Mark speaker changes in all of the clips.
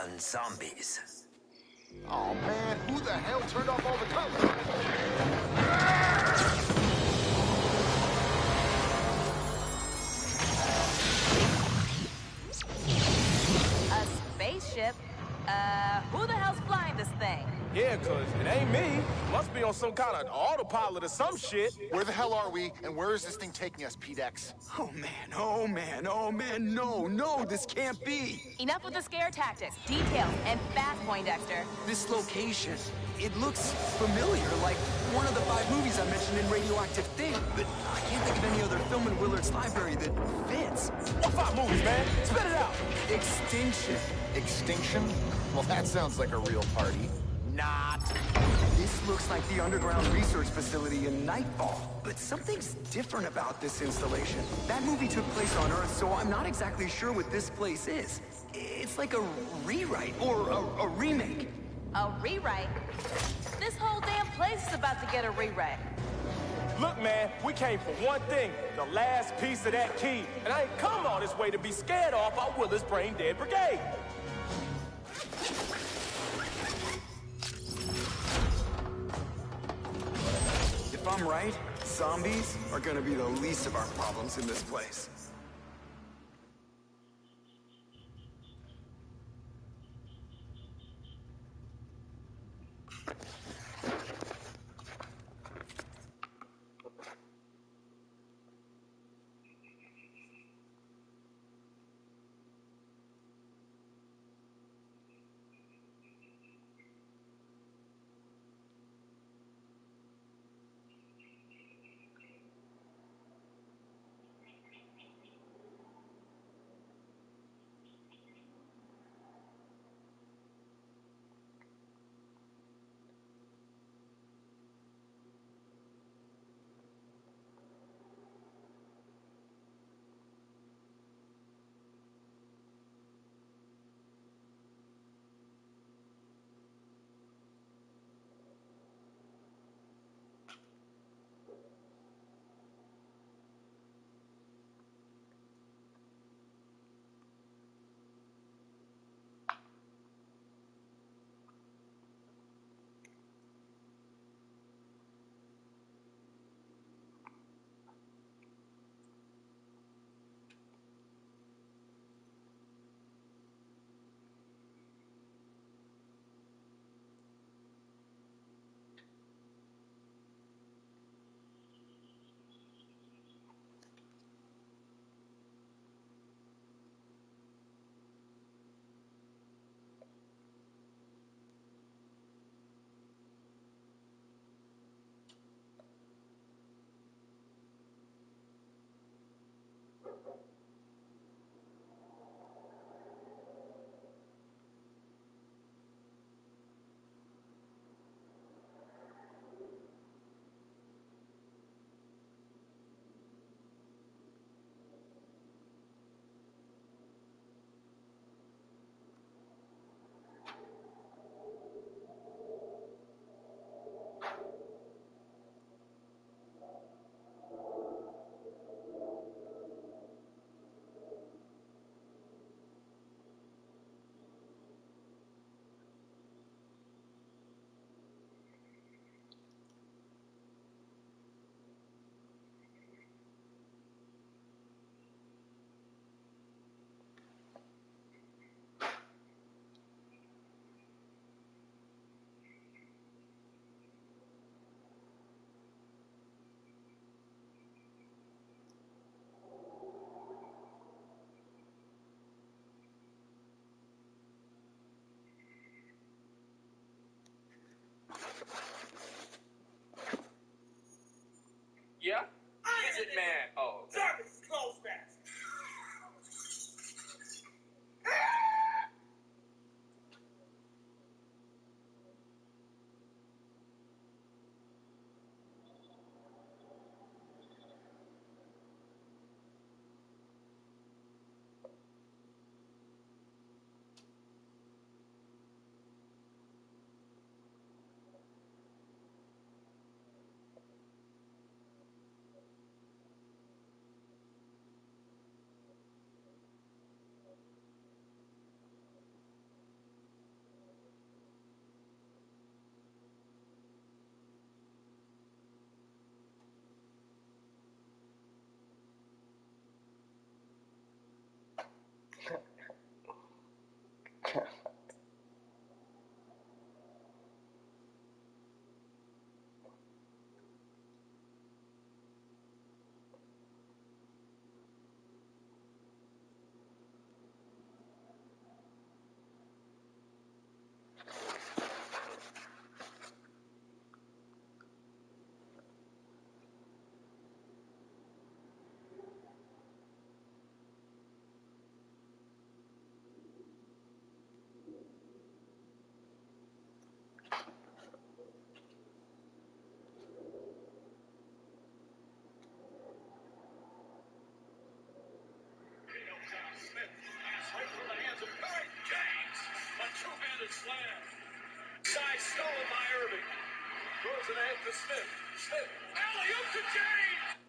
Speaker 1: on zombies.
Speaker 2: Oh man, who the hell turned off all the colors?
Speaker 3: A spaceship? Who the hell's flying this thing?
Speaker 4: Yeah, cause it ain't me. Must be on some kind of autopilot or some shit.
Speaker 2: Where the hell are we, and where is this thing taking us, P-Dex?
Speaker 5: Oh man, oh man, oh man, no, this can't be.
Speaker 3: Enough with the scare tactics, details, and fast, Poindexter.
Speaker 5: This location, it looks familiar, like one of the 5 movies I mentioned in Radioactive Thing, but I can't think of any other film in Willard's library that fits.
Speaker 4: What 5 movies, man? Spit it out.
Speaker 5: Extinction.
Speaker 2: Extinction? Well, that sounds like a real party.
Speaker 5: Not. This looks like the underground research facility in Nightfall, but something's different about this installation. That movie took place on Earth, so I'm not exactly sure what this place is. It's like a rewrite or a remake.
Speaker 3: A rewrite? This whole damn place is about to get a rewrite.
Speaker 4: Look, man, we came for one thing, the last piece of that key. And I ain't come all this way to be scared off by Willard's Brain Dead Brigade.
Speaker 5: If I'm right, zombies are gonna be the least of our problems in this place.
Speaker 1: slam. Side stolen by Irving. Throws it ahead to Smith. Smith. Alley-oop to James.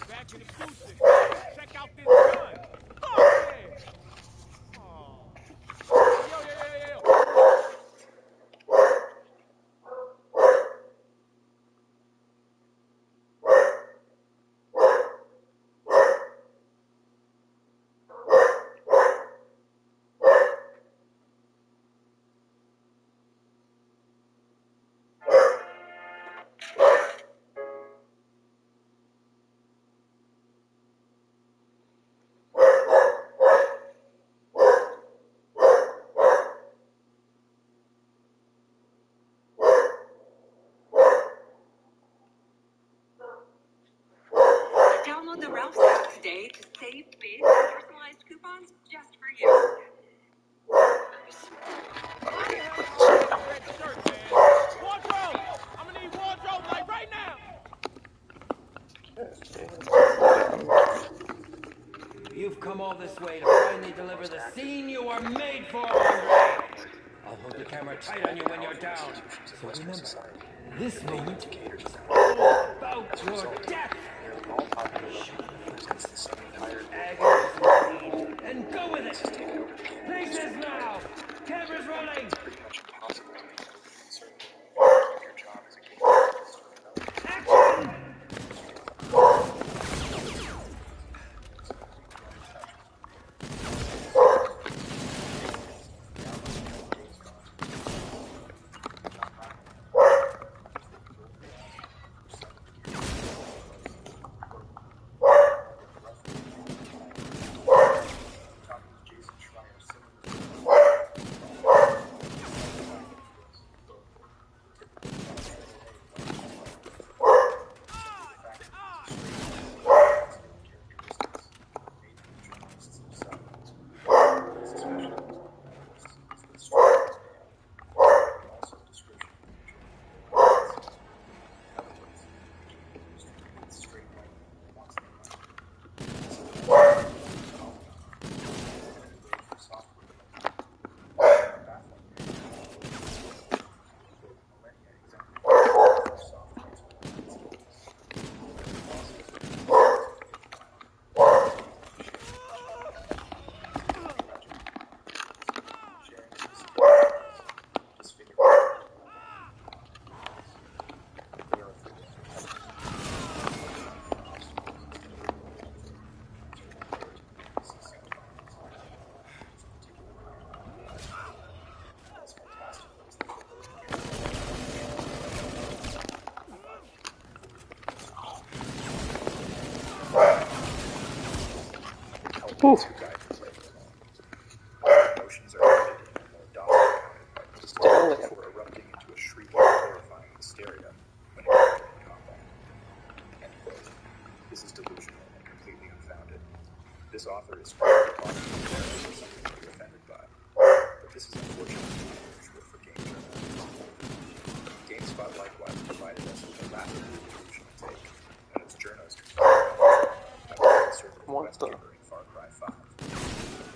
Speaker 4: Back in the boosted. Check out this gun. Fuck yeah. Oh. Yo.
Speaker 6: Download the Ralph's app today to save big on personalized coupons just for you.
Speaker 4: Why the hell is wearing this red shirt, man? Wardrobe! I'm gonna need wardrobe like right now!
Speaker 7: You've come all this way to finally deliver the scene you were made for, Andre! I'll hold the camera tight on you when you're down. So remember, this moment is all about your death! Agony and go with it! Places now! Camera's rolling! Action!
Speaker 8: Two guidance lights along. Emotions are muted and more docile counterparts before erupting into a shrieking, terrifying hysteria when encountered in combat. End quote. This is delusional and completely unfounded. This author is probably talking about something to be offended by. But this is unfortunately not unusual for game journalism. GameSpot likewise provided us with a rapidly delusional take on its journos conservative Westkeeper in Far Cry 5.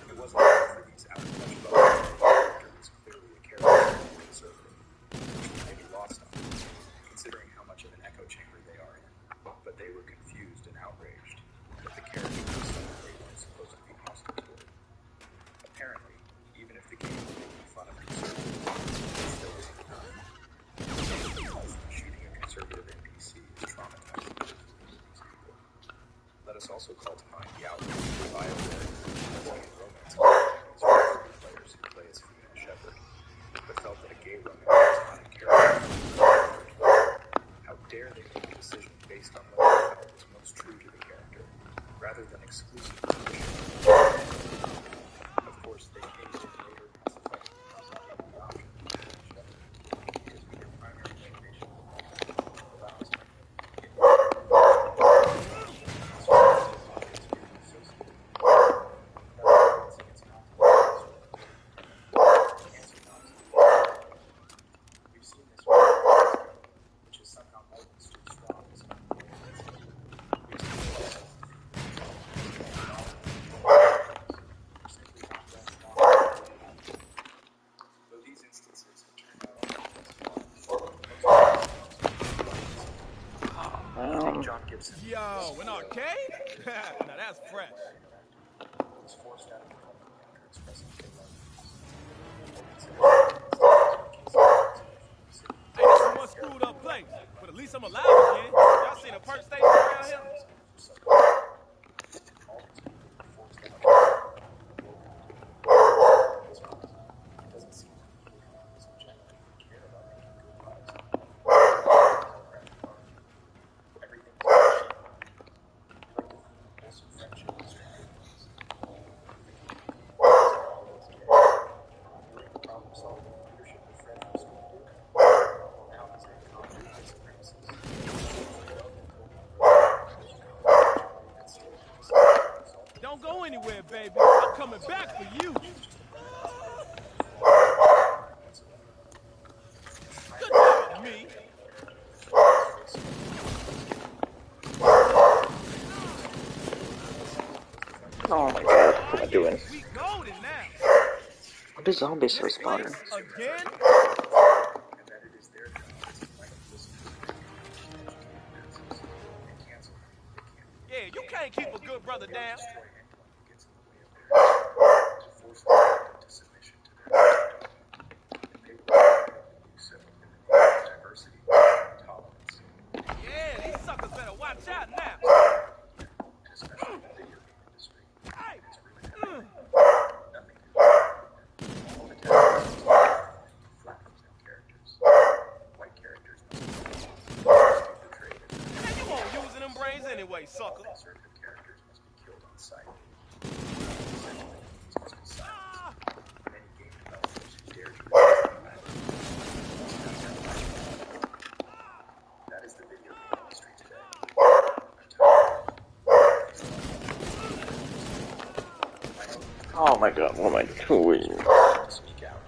Speaker 8: It wasn't enough for these out-of-touch bugs. The character was clearly a character conservative, which may be lost on them, considering how much of an echo chamber they are in. But they were confused and outraged that the character was someone they weren't supposed to be hostile toward. Apparently, even if the game was making fun of conservatives, it still isn't enough. Shooting a conservative NPC is traumatizing for these people. Let us also call to mind the outrage of BioWare lesbian romance campaigns for players who play as female shepherd, but felt that a gay romance was not in character. How dare they make a decision based on what they felt was most true to the character, rather than exclusive position. Of course, they came in later pacifying the option because we were primary motivation allows we've seen this which is somehow almost too strong as though these instances have turned out Take John Gibson.
Speaker 4: Yo, an arcade? Now that's fresh.
Speaker 8: Was forced out of the company after expressing
Speaker 4: Hey, this is one screwed up place, but at least I'm alive again. Y'all seen a perk station around here? Don't go anywhere, baby. I'm coming back for you. Good job, me.
Speaker 9: Oh my god, what am I doing?
Speaker 4: We golden now.
Speaker 9: What is zombies are spawning?
Speaker 4: Again? Yeah, you can't keep a good brother down. Yeah, these suckers better watch out now. Hey. Man, you won't using them brains anyway, sucker.
Speaker 8: Conservative characters must be killed on sight. Must be silenced. Many game developers who dare to that is the video game industry today.
Speaker 9: Oh my god, what am I doing?
Speaker 8: To speak out,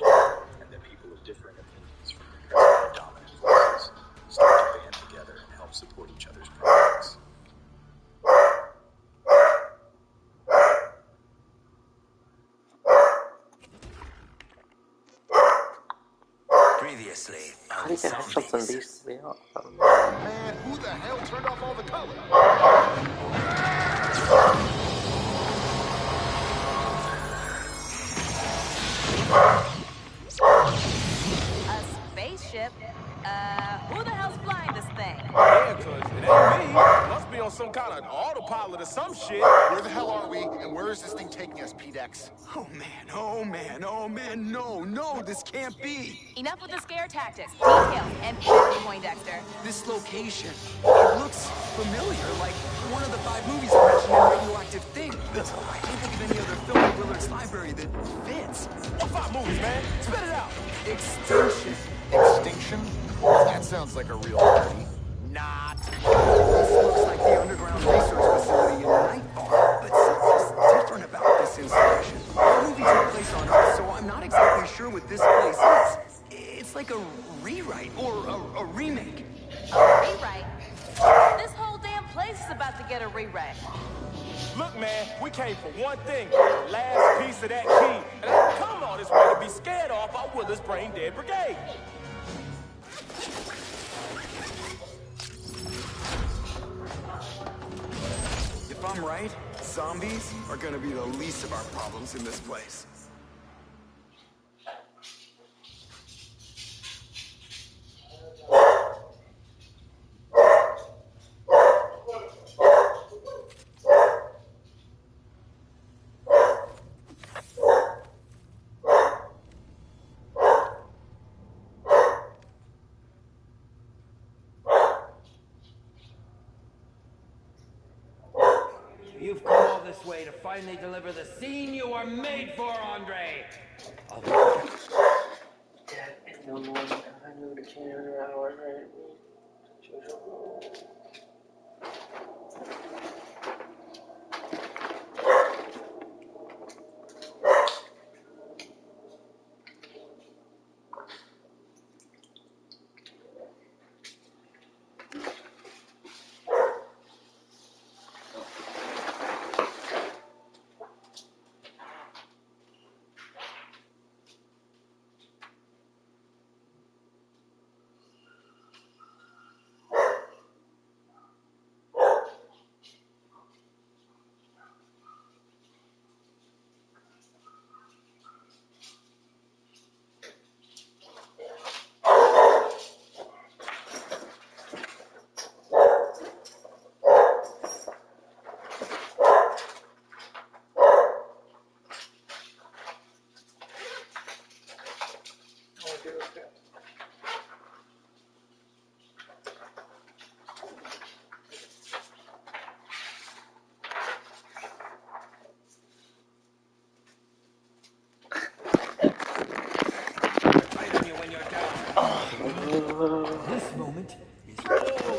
Speaker 8: and that people of differing opinions from the present dominant forces start to band together and help support each other's projects.
Speaker 5: Previously
Speaker 9: How
Speaker 5: on
Speaker 9: do you get headshots in these?
Speaker 2: Man, who the hell turned off all the color?
Speaker 3: A spaceship? Who the hell's flying this thing?
Speaker 4: Yeah, cuz it ain't me. Must be on some kind of autopilot or some shit.
Speaker 2: Where the hell are we, and where is this thing taking us, P-Dex?
Speaker 5: Oh man, oh man, oh man, no, this can't be.
Speaker 3: Enough with the scare tactics. Details and pictures, Poindexter.
Speaker 5: This location, it looks familiar, like one of the 5 movies I mentioned in radioactive thing. I can't think of any other film in Willard's library that fits.
Speaker 4: What 5 movies, man? Spit it out.
Speaker 5: Extinction.
Speaker 2: Extinction? That sounds like a real party.
Speaker 4: Not.
Speaker 5: This looks like the underground research facility in Nightfall, but something's different about this installation. The movie took place on Earth, so I'm not exactly sure what this place is. It's like a rewrite or a remake.
Speaker 3: A rewrite? This whole damn place is about to get a rewrite.
Speaker 4: Look, man, we came for one thing, the last piece of that key. And I didn't come all this way to be scared off our Willis Brain Dead Brigade.
Speaker 5: If I'm right, zombies are gonna be the least of our problems in this place.
Speaker 7: You've come all this way to finally deliver the scene you are made for, Andre!
Speaker 9: Dead in the morning, I knew the killer hour, right?
Speaker 7: Tight on you when you're down. This moment is all.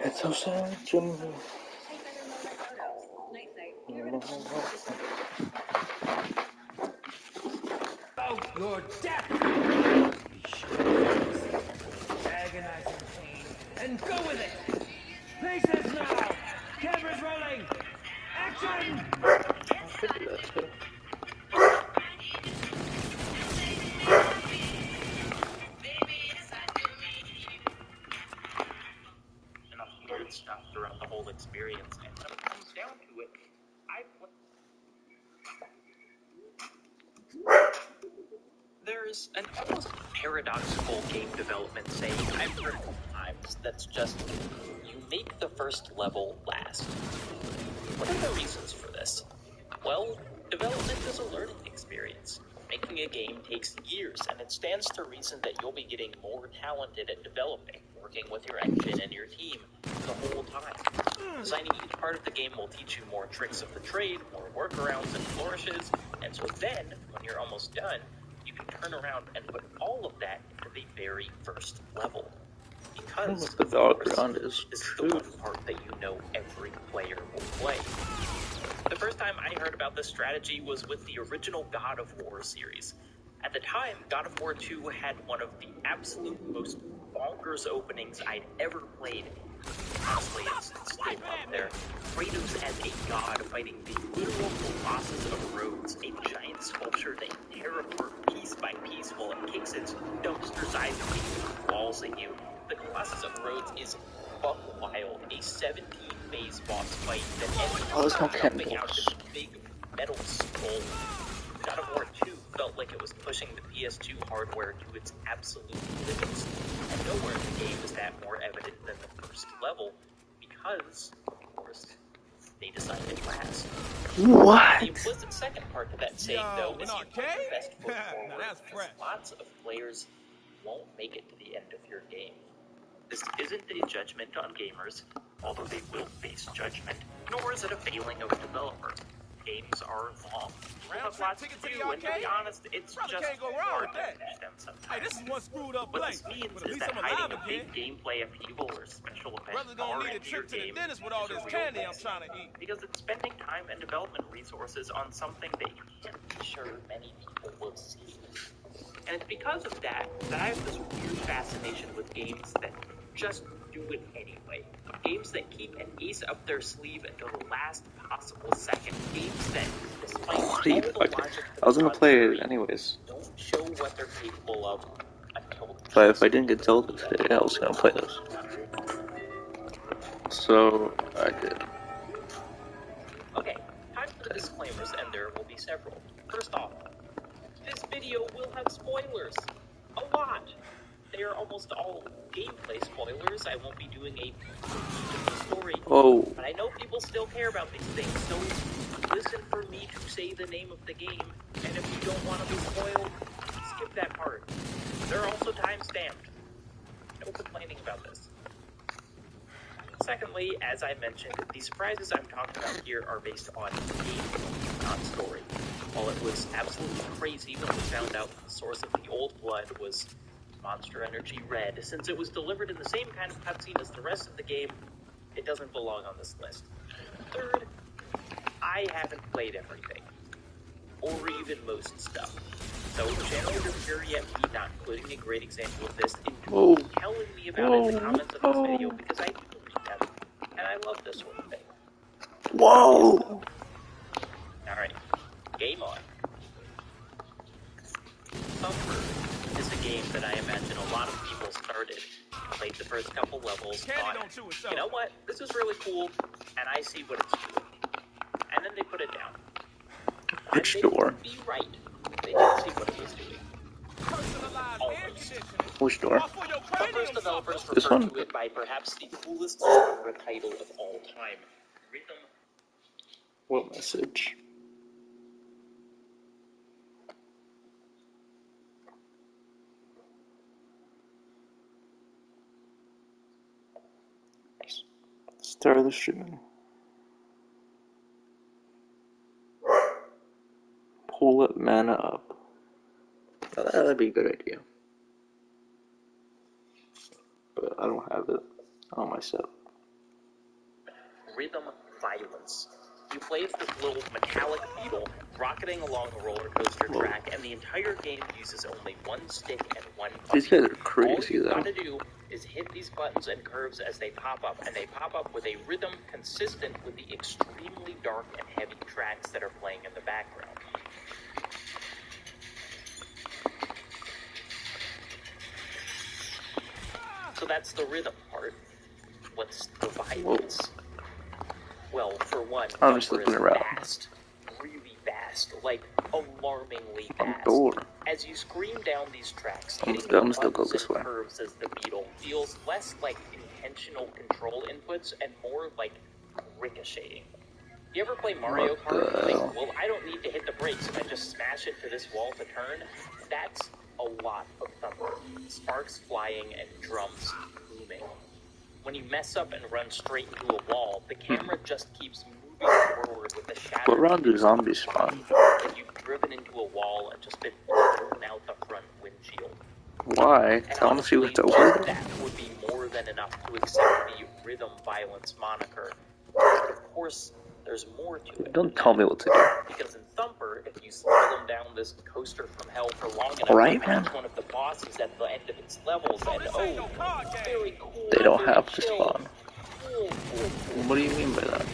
Speaker 9: It's so sad, Jim.
Speaker 7: Out your death! Be sure agonizing pain, and go with it! Faces now! Cameras rolling! Action!
Speaker 9: I could do that too.
Speaker 8: Enough weird stuff throughout the whole experience, and when it comes down to it, there's an almost paradoxical game development saying I've heard a couple times that's just you make the first level last. What are the reasons for this? Well, development is a learning experience. Making a game takes years, and it stands to reason that you'll be getting more talented at developing
Speaker 10: working with your engine and your team the whole time. Designing each part of the game will teach you more tricks of the trade, more workarounds and flourishes, and so then, when you're almost done, you can turn around and put all of that into the very first level. Because
Speaker 9: The
Speaker 10: of
Speaker 9: dog
Speaker 10: course,
Speaker 9: ground is
Speaker 10: this is the one part that you know every player will play. The first time I heard about this strategy was with the original God of War series. At the time, God of War 2 had one of the absolute most bonkers openings I'd ever played. Honestly, it's still up there. Kratos as a god fighting the literal Colossus of Rhodes, a giant sculpture that you tear apart piece by piece while it kicks its dumpster-sized walls at you. The Colossus of Rhodes is buck wild, a 17-phase boss fight that ends with jumping out this big metal skull. God of War 2 felt like it was pushing the PS2 hardware to its absolute limits, and nowhere in the game is that more evident than the first level, because, of course, they designed it last.
Speaker 9: What?
Speaker 10: The implicit second part to that saying, though, is you put your best foot forward, because lots of players won't make it to the end of your game. This isn't a judgment on gamers, although they will face judgment, nor is it a failing of a developer. Games are long. You have lots to do, and to be honest, it's just hard to understand sometimes.
Speaker 4: Hey, this is one screwed up
Speaker 10: What
Speaker 4: place.
Speaker 10: this means
Speaker 4: But at
Speaker 10: is
Speaker 4: least
Speaker 10: that
Speaker 4: I'm
Speaker 10: hiding
Speaker 4: alive
Speaker 10: a big
Speaker 4: again.
Speaker 10: gameplay upheaval or special event
Speaker 4: Brother gonna
Speaker 10: far
Speaker 4: need a
Speaker 10: into your
Speaker 4: trip to the
Speaker 10: game
Speaker 4: dentist with all
Speaker 10: is a
Speaker 4: this
Speaker 10: real
Speaker 4: candy I'm
Speaker 10: risk.
Speaker 4: trying to eat.
Speaker 10: Because it's spending time and development resources on something that you can't be sure many people will see. And it's because of that I have this weird fascination with games that just do it anyway. Games that keep an ace up their sleeve until the last possible second. Games that, despite all the logic
Speaker 9: I was gonna play it anyways.
Speaker 10: don't show what they're capable of until
Speaker 9: But if I didn't get Zelda today, I was gonna play this. So I did.
Speaker 10: Okay, time for the disclaimers, and there will be several. First off, this video will have spoilers. A lot. They are almost all gameplay spoilers. I won't be doing a story.
Speaker 9: Oh.
Speaker 10: But I know people still care about these things, so listen for me to say the name of the game. And if you don't want to be spoiled, skip that part. They're also time-stamped. No complaining about this. Secondly, as I mentioned, the surprises I'm talking about here are based on gameplay, not story. While it was absolutely crazy when we found out the source of the Old Blood was Monster Energy Red, since it was delivered in the same kind of cutscene as the rest of the game, it doesn't belong on this list. Third, I haven't played everything, or even most stuff. So channel your fury at me not including a great example of this into telling me about it in the comments of this video, because I do read them, and I love this sort of thing.
Speaker 9: Whoa!
Speaker 10: Alright, game on. Thumper is a game that I imagine a lot of people started, played the first couple levels, thought, you know what, this is really cool, and I see what it's doing. And then they put it down.
Speaker 9: Which door?
Speaker 10: Be right. They didn't see what it was doing. Almost.
Speaker 9: Which door?
Speaker 10: Thumper's developers
Speaker 9: This
Speaker 10: refer
Speaker 9: one?
Speaker 10: to it by perhaps the coolest genre title of all time. Rhythm.
Speaker 9: What message? Start the streaming. Pull up mana up. Oh, that'd be a good idea. But I don't have it on my set.
Speaker 10: Rhythm Violence. You play as this little metallic beetle rocketing along a roller coaster track, and the entire game uses only one stick and one button.
Speaker 9: These guys are crazy,
Speaker 10: All you
Speaker 9: though.
Speaker 10: gotta do is hit these buttons and curves as they pop up, and they pop up with a rhythm consistent with the extremely dark and heavy tracks that are playing in the background. So that's the rhythm part. What's the violence? Well, for one,
Speaker 9: I'm just looking around.
Speaker 10: Fast, really fast, like alarmingly fast.
Speaker 9: Door.
Speaker 10: As you scream down these tracks,
Speaker 9: I'm
Speaker 10: hitting
Speaker 9: gonna
Speaker 10: the
Speaker 9: still go
Speaker 10: buttons
Speaker 9: this
Speaker 10: and
Speaker 9: way.
Speaker 10: curves as the beetle feels less like intentional control inputs and more like ricocheting. You ever play Mario Kart and think, well, I don't need to hit the brakes if I just smash into this wall to turn? That's a lot of thumper, sparks flying and drums booming. When you mess up and run straight into a wall, the camera just keeps moving forward with the shadow.
Speaker 9: What round do zombies spawn?
Speaker 10: Like you've driven into a wall and just been thrown out the front windshield.
Speaker 9: Why?
Speaker 10: And
Speaker 9: I want to see what's
Speaker 10: honestly,
Speaker 9: over there.
Speaker 10: that would be more than enough to accept the rhythm violence moniker. Of course, there's more to it.
Speaker 9: Don't tell me what to do.
Speaker 10: Because in Thumper, if you slow them down this coaster from hell for long enough,
Speaker 9: Right,
Speaker 10: you
Speaker 9: man.
Speaker 10: catch one of the bosses at the end of its levels, and very cool.
Speaker 9: They don't
Speaker 10: very
Speaker 9: have to
Speaker 10: chill.
Speaker 9: spawn.
Speaker 10: Cool.
Speaker 9: What do you mean by that?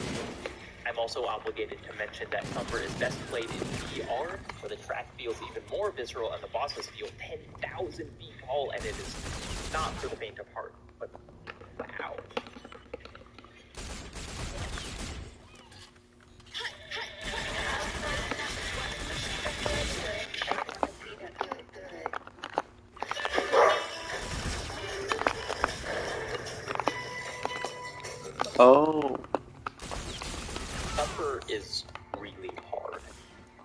Speaker 10: I'm also obligated to mention that Thumper is best played in VR, where the track feels even more visceral and the bosses feel 10,000 feet tall, and it is not for the faint of heart, but wow.
Speaker 9: Oh,
Speaker 10: Thumper is really hard.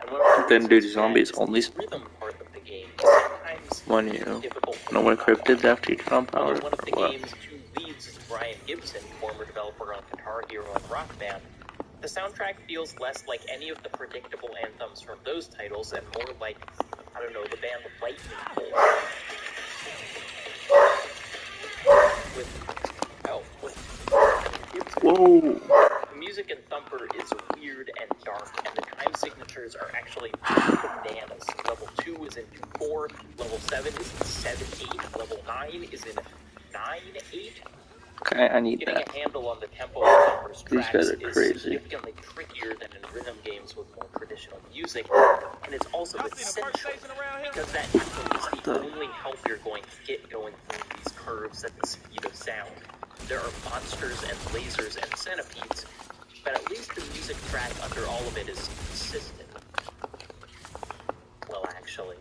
Speaker 10: And one of the
Speaker 9: then do
Speaker 10: reasons for that
Speaker 9: zombies
Speaker 10: is
Speaker 9: only
Speaker 10: the
Speaker 9: spawn
Speaker 10: rhythm part of the game is sometimes
Speaker 9: when you
Speaker 10: difficult to
Speaker 9: know where
Speaker 10: come
Speaker 9: cryptids
Speaker 10: by.
Speaker 9: after you turn on power
Speaker 10: Although one of the
Speaker 9: or what?
Speaker 10: game's two leads is Brian Gibson, former developer on Guitar Hero and Rock Band, the soundtrack feels less like any of the predictable anthems from those titles and more like, I don't know, the band Lightning Bolt.
Speaker 9: Whoa!
Speaker 10: The music in Thumper is weird and dark, and the time signatures are actually bananas. Level 2 is in 2-4, level 7 is in 7-8, level 9 is in 9-8.
Speaker 9: Okay, I need
Speaker 10: Getting
Speaker 9: that.
Speaker 10: a handle on the tempo of Thumper's
Speaker 9: These
Speaker 10: tracks
Speaker 9: guys are
Speaker 10: is
Speaker 9: crazy.
Speaker 10: significantly trickier than in rhythm games with more traditional music, and it's also essential, because that tempo is the only help you're going to get going through these curves at the speed of sound. There are monsters and lasers and centipedes, but at least the music track under all of it is consistent. Well, actually,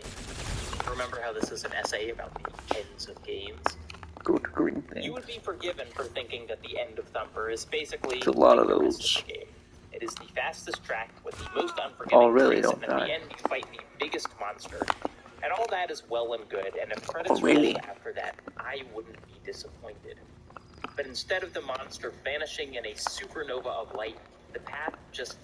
Speaker 10: remember how this is an essay about the ends of games?
Speaker 9: Go to green
Speaker 10: You
Speaker 9: thing.
Speaker 10: would be forgiven for thinking that the end of Thumper is basically
Speaker 9: It's a lot
Speaker 10: like
Speaker 9: of
Speaker 10: the rest
Speaker 9: those.
Speaker 10: the game. It is the fastest track with the most unforgiving
Speaker 9: Oh, really?
Speaker 10: breaks,
Speaker 9: Don't
Speaker 10: and at
Speaker 9: die.
Speaker 10: the end you fight the biggest monster. And all that is well and good, and if
Speaker 9: Oh,
Speaker 10: credits
Speaker 9: really?
Speaker 10: rolled after that, I wouldn't be disappointed. But instead of the monster vanishing in a supernova of light, the path just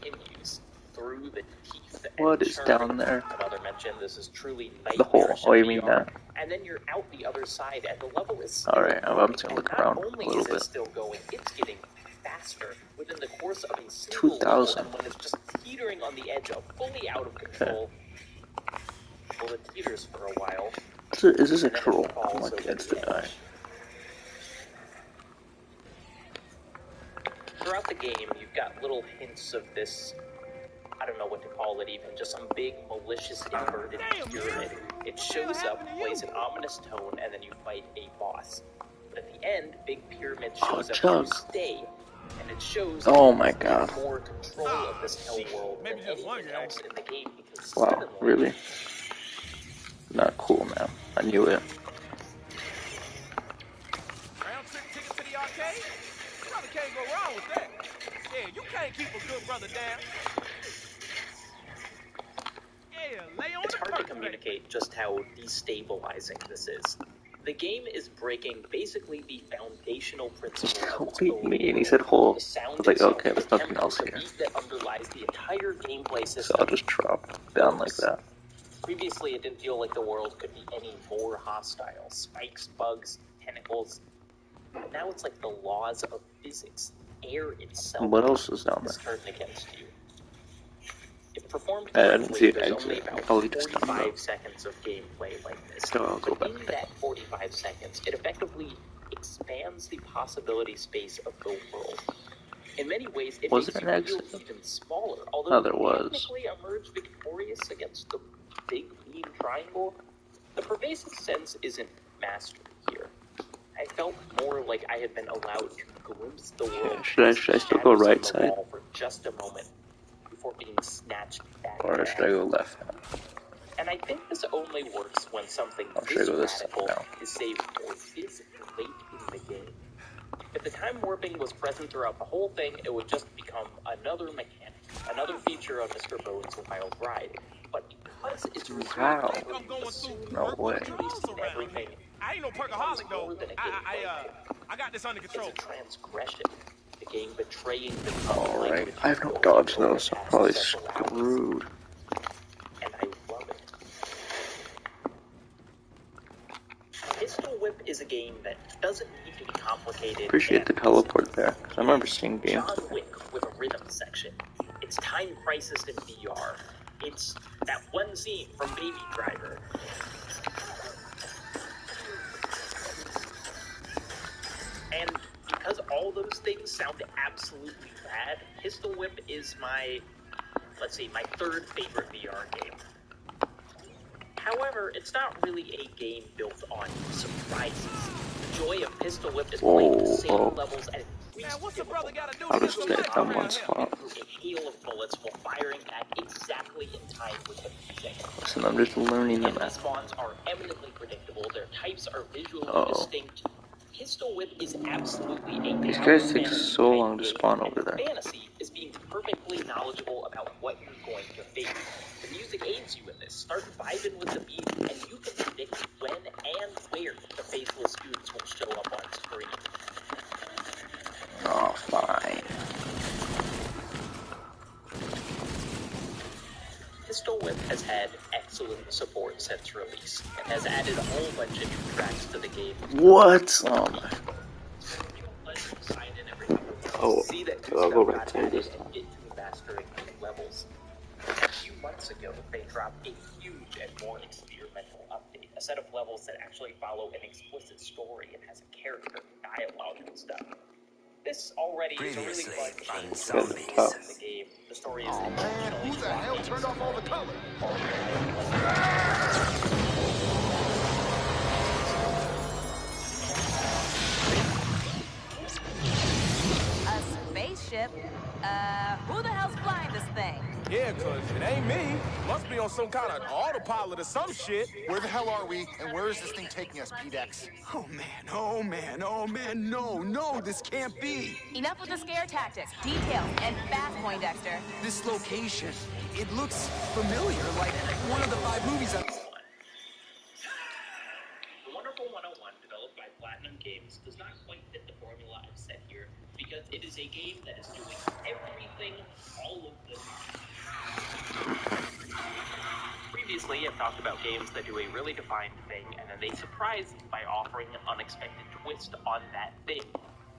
Speaker 10: continues through the teeth and
Speaker 9: What is
Speaker 10: churn.
Speaker 9: down there?
Speaker 10: Another mention, this is truly
Speaker 9: The hole.
Speaker 10: nightmarish
Speaker 9: Oh,
Speaker 10: in
Speaker 9: you mean
Speaker 10: VR.
Speaker 9: that?
Speaker 10: And then you're out the other side, and the level is still
Speaker 9: Alright, I'm
Speaker 10: going.
Speaker 9: just gonna
Speaker 10: And
Speaker 9: look
Speaker 10: not
Speaker 9: around
Speaker 10: only
Speaker 9: a little
Speaker 10: is it
Speaker 9: bit.
Speaker 10: still going, it's getting faster within the course of a single level,
Speaker 9: 2,000.
Speaker 10: and when it's just teetering on the edge of fully out of control, well, it teeters for a while.
Speaker 9: Is this a
Speaker 10: and then it
Speaker 9: troll?
Speaker 10: falls
Speaker 9: My
Speaker 10: over
Speaker 9: kids
Speaker 10: the
Speaker 9: to die.
Speaker 10: edge. Throughout the game, you've got little hints of this, I don't know what to call it even, just some big malicious inverted pyramid. It shows up, plays an ominous tone, and then you fight a boss. But at the end, Big Pyramid shows up
Speaker 9: Chuck.
Speaker 10: to stay, and it shows
Speaker 9: Oh
Speaker 10: that
Speaker 9: my
Speaker 10: it has
Speaker 9: God.
Speaker 10: more control of this hell world than
Speaker 4: Maybe just one
Speaker 10: anything
Speaker 4: game.
Speaker 10: else in the game, because
Speaker 9: Wow,
Speaker 10: suddenly,
Speaker 9: really? Not cool, man. I knew it.
Speaker 4: Round trip ticket to the arcade? Brother can't go wrong with that. Yeah, you can't keep a good brother down. Yeah, lay on
Speaker 10: it's
Speaker 4: the
Speaker 10: hard to
Speaker 4: percolate.
Speaker 10: communicate just how destabilizing this is. The game is breaking basically the foundational principle of its
Speaker 9: Wait,
Speaker 10: own
Speaker 9: me, and he
Speaker 10: world.
Speaker 9: said hole.
Speaker 10: The sound
Speaker 9: I was like,
Speaker 10: itself,
Speaker 9: okay, there's
Speaker 10: the
Speaker 9: nothing
Speaker 10: tempo,
Speaker 9: else
Speaker 10: the
Speaker 9: here.
Speaker 10: beat that underlies the entire gameplay
Speaker 9: So
Speaker 10: system.
Speaker 9: I'll just drop down like that.
Speaker 10: Previously, it didn't feel like the world could be any more hostile. Spikes, bugs, tentacles. But now it's like the laws of physics. Air itself
Speaker 9: What else is down
Speaker 10: is
Speaker 9: there?
Speaker 10: turned against you. If performed
Speaker 9: I didn't
Speaker 10: correctly,
Speaker 9: see an
Speaker 10: there's
Speaker 9: exit.
Speaker 10: only about
Speaker 9: Probably just down
Speaker 10: 45
Speaker 9: low.
Speaker 10: seconds of gameplay like this.
Speaker 9: So I'll go
Speaker 10: But
Speaker 9: back
Speaker 10: in
Speaker 9: there.
Speaker 10: that 45 seconds, it effectively expands the possibility space of the world. In many ways, it
Speaker 9: Was
Speaker 10: makes
Speaker 9: there an
Speaker 10: you feel
Speaker 9: exit?
Speaker 10: even smaller, although
Speaker 9: Oh, there
Speaker 10: you
Speaker 9: was.
Speaker 10: technically emerge victorious against the big mean triangle. The pervasive sense isn't mastered here. I felt more like I had been allowed to glimpse the world.
Speaker 9: Should I still go
Speaker 10: shadows on
Speaker 9: right
Speaker 10: the
Speaker 9: side?
Speaker 10: wall for just a moment before being snatched back
Speaker 9: Or
Speaker 10: down.
Speaker 9: should I go left?
Speaker 10: And I think this only works when something
Speaker 9: Or should I
Speaker 10: this
Speaker 9: go this side
Speaker 10: radical
Speaker 9: now?
Speaker 10: is saved for this late in the game. If the time warping was present throughout the whole thing, it would just become another mechanic, another feature on Mr. Bone's Wild Ride. But because it's
Speaker 9: Wow.
Speaker 4: I'm going through
Speaker 9: No way.
Speaker 10: releasing everything.
Speaker 4: I ain't no perkaholic though. I got this under control.
Speaker 10: It's a transgression. The game betraying the
Speaker 9: Alright, I have no dodge though, so I'm probably screwed.
Speaker 10: And I love it. Pistol Whip is a game that doesn't need to be complicated.
Speaker 9: Appreciate the teleport there, because I remember seeing games.
Speaker 10: John Wick with a rhythm section. It's Time Crisis in VR. It's that one scene from Baby Driver. And because all those things sound absolutely bad, Pistol Whip is my third favorite VR game. However, it's not really a game built on surprises. The joy of Pistol Whip is playing the same levels at
Speaker 4: what's the brother gotta do
Speaker 9: I'll just stay on one spot.
Speaker 10: a hail of bullets while firing back exactly in time with the music.
Speaker 9: So I'm just learning the
Speaker 10: Enemy
Speaker 9: map.
Speaker 10: spawns are eminently predictable. Their types are visually
Speaker 9: Uh-oh.
Speaker 10: distinct. Pistol Whip is absolutely a
Speaker 9: These guys take so long to spawn over there.
Speaker 10: Fantasy is being perfectly knowledgeable about what you're going to face. The music aids you in this. Start vibing with the beat, and you can predict when and where the faceless goons will show up on screen.
Speaker 9: Oh, fine.
Speaker 10: Pistol Whip has had excellent support since release, and has added a whole bunch of new tracks to the game.
Speaker 9: What? Oh my. Oh,
Speaker 10: See that
Speaker 9: I'll go back to this time.
Speaker 10: into mastering levels. A few months ago, they dropped a huge and more experimental update, a set of levels that actually follow an explicit story and has a character, dialogue, and stuff. This already is a really fun change in the game. The story is
Speaker 2: Man, who the hell turned off all the color?
Speaker 3: A spaceship? Who the hell's flying this thing?
Speaker 4: Yeah, cause it ain't me. Must be on some kind of autopilot or some shit.
Speaker 2: Where the hell are we, and where is this thing taking us, PDX?
Speaker 5: Oh man, no, this can't be.
Speaker 3: Enough with the scare tactics, details, and fast Poindexter.
Speaker 5: This location, it looks familiar, like one of the 5 movies I've...
Speaker 10: The Wonderful 101, developed by Platinum Games, does not quite fit the formula I've set here, because it is a game that is doing everything all of the time. Previously, I've talked about games that do a really defined thing, and then they surprise you by offering an unexpected twist on that thing.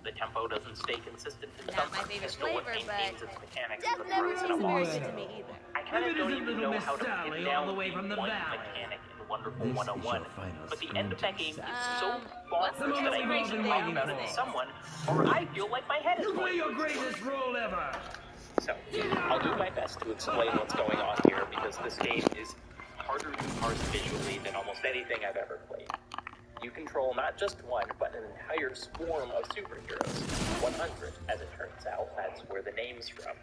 Speaker 10: The tempo doesn't stay consistent in
Speaker 3: Not my favorite
Speaker 10: Pistol Whip
Speaker 3: flavor,
Speaker 10: maintains
Speaker 3: but
Speaker 10: its mechanics
Speaker 3: Death
Speaker 10: but
Speaker 3: never
Speaker 10: throws in a
Speaker 3: tastes very
Speaker 10: box.
Speaker 3: good to me either.
Speaker 10: I kind of don't even know how to
Speaker 7: Sally
Speaker 10: pin
Speaker 7: all
Speaker 10: down
Speaker 7: the way from the
Speaker 10: one
Speaker 7: valley.
Speaker 10: mechanic in Wonderful 101, but the end of that game is so
Speaker 3: what's the
Speaker 10: bonkers that I
Speaker 3: most
Speaker 10: need to
Speaker 3: inspiration
Speaker 10: talk
Speaker 3: thing?
Speaker 10: about it to someone, or I feel like my head is
Speaker 7: Play
Speaker 10: going.
Speaker 7: your greatest role ever.
Speaker 10: So, I'll do my best to explain what's going on here, because this game is harder to parse visually than almost anything I've ever played. You control not just one, but an entire swarm of superheroes. 100, as it turns out, that's where the name's from.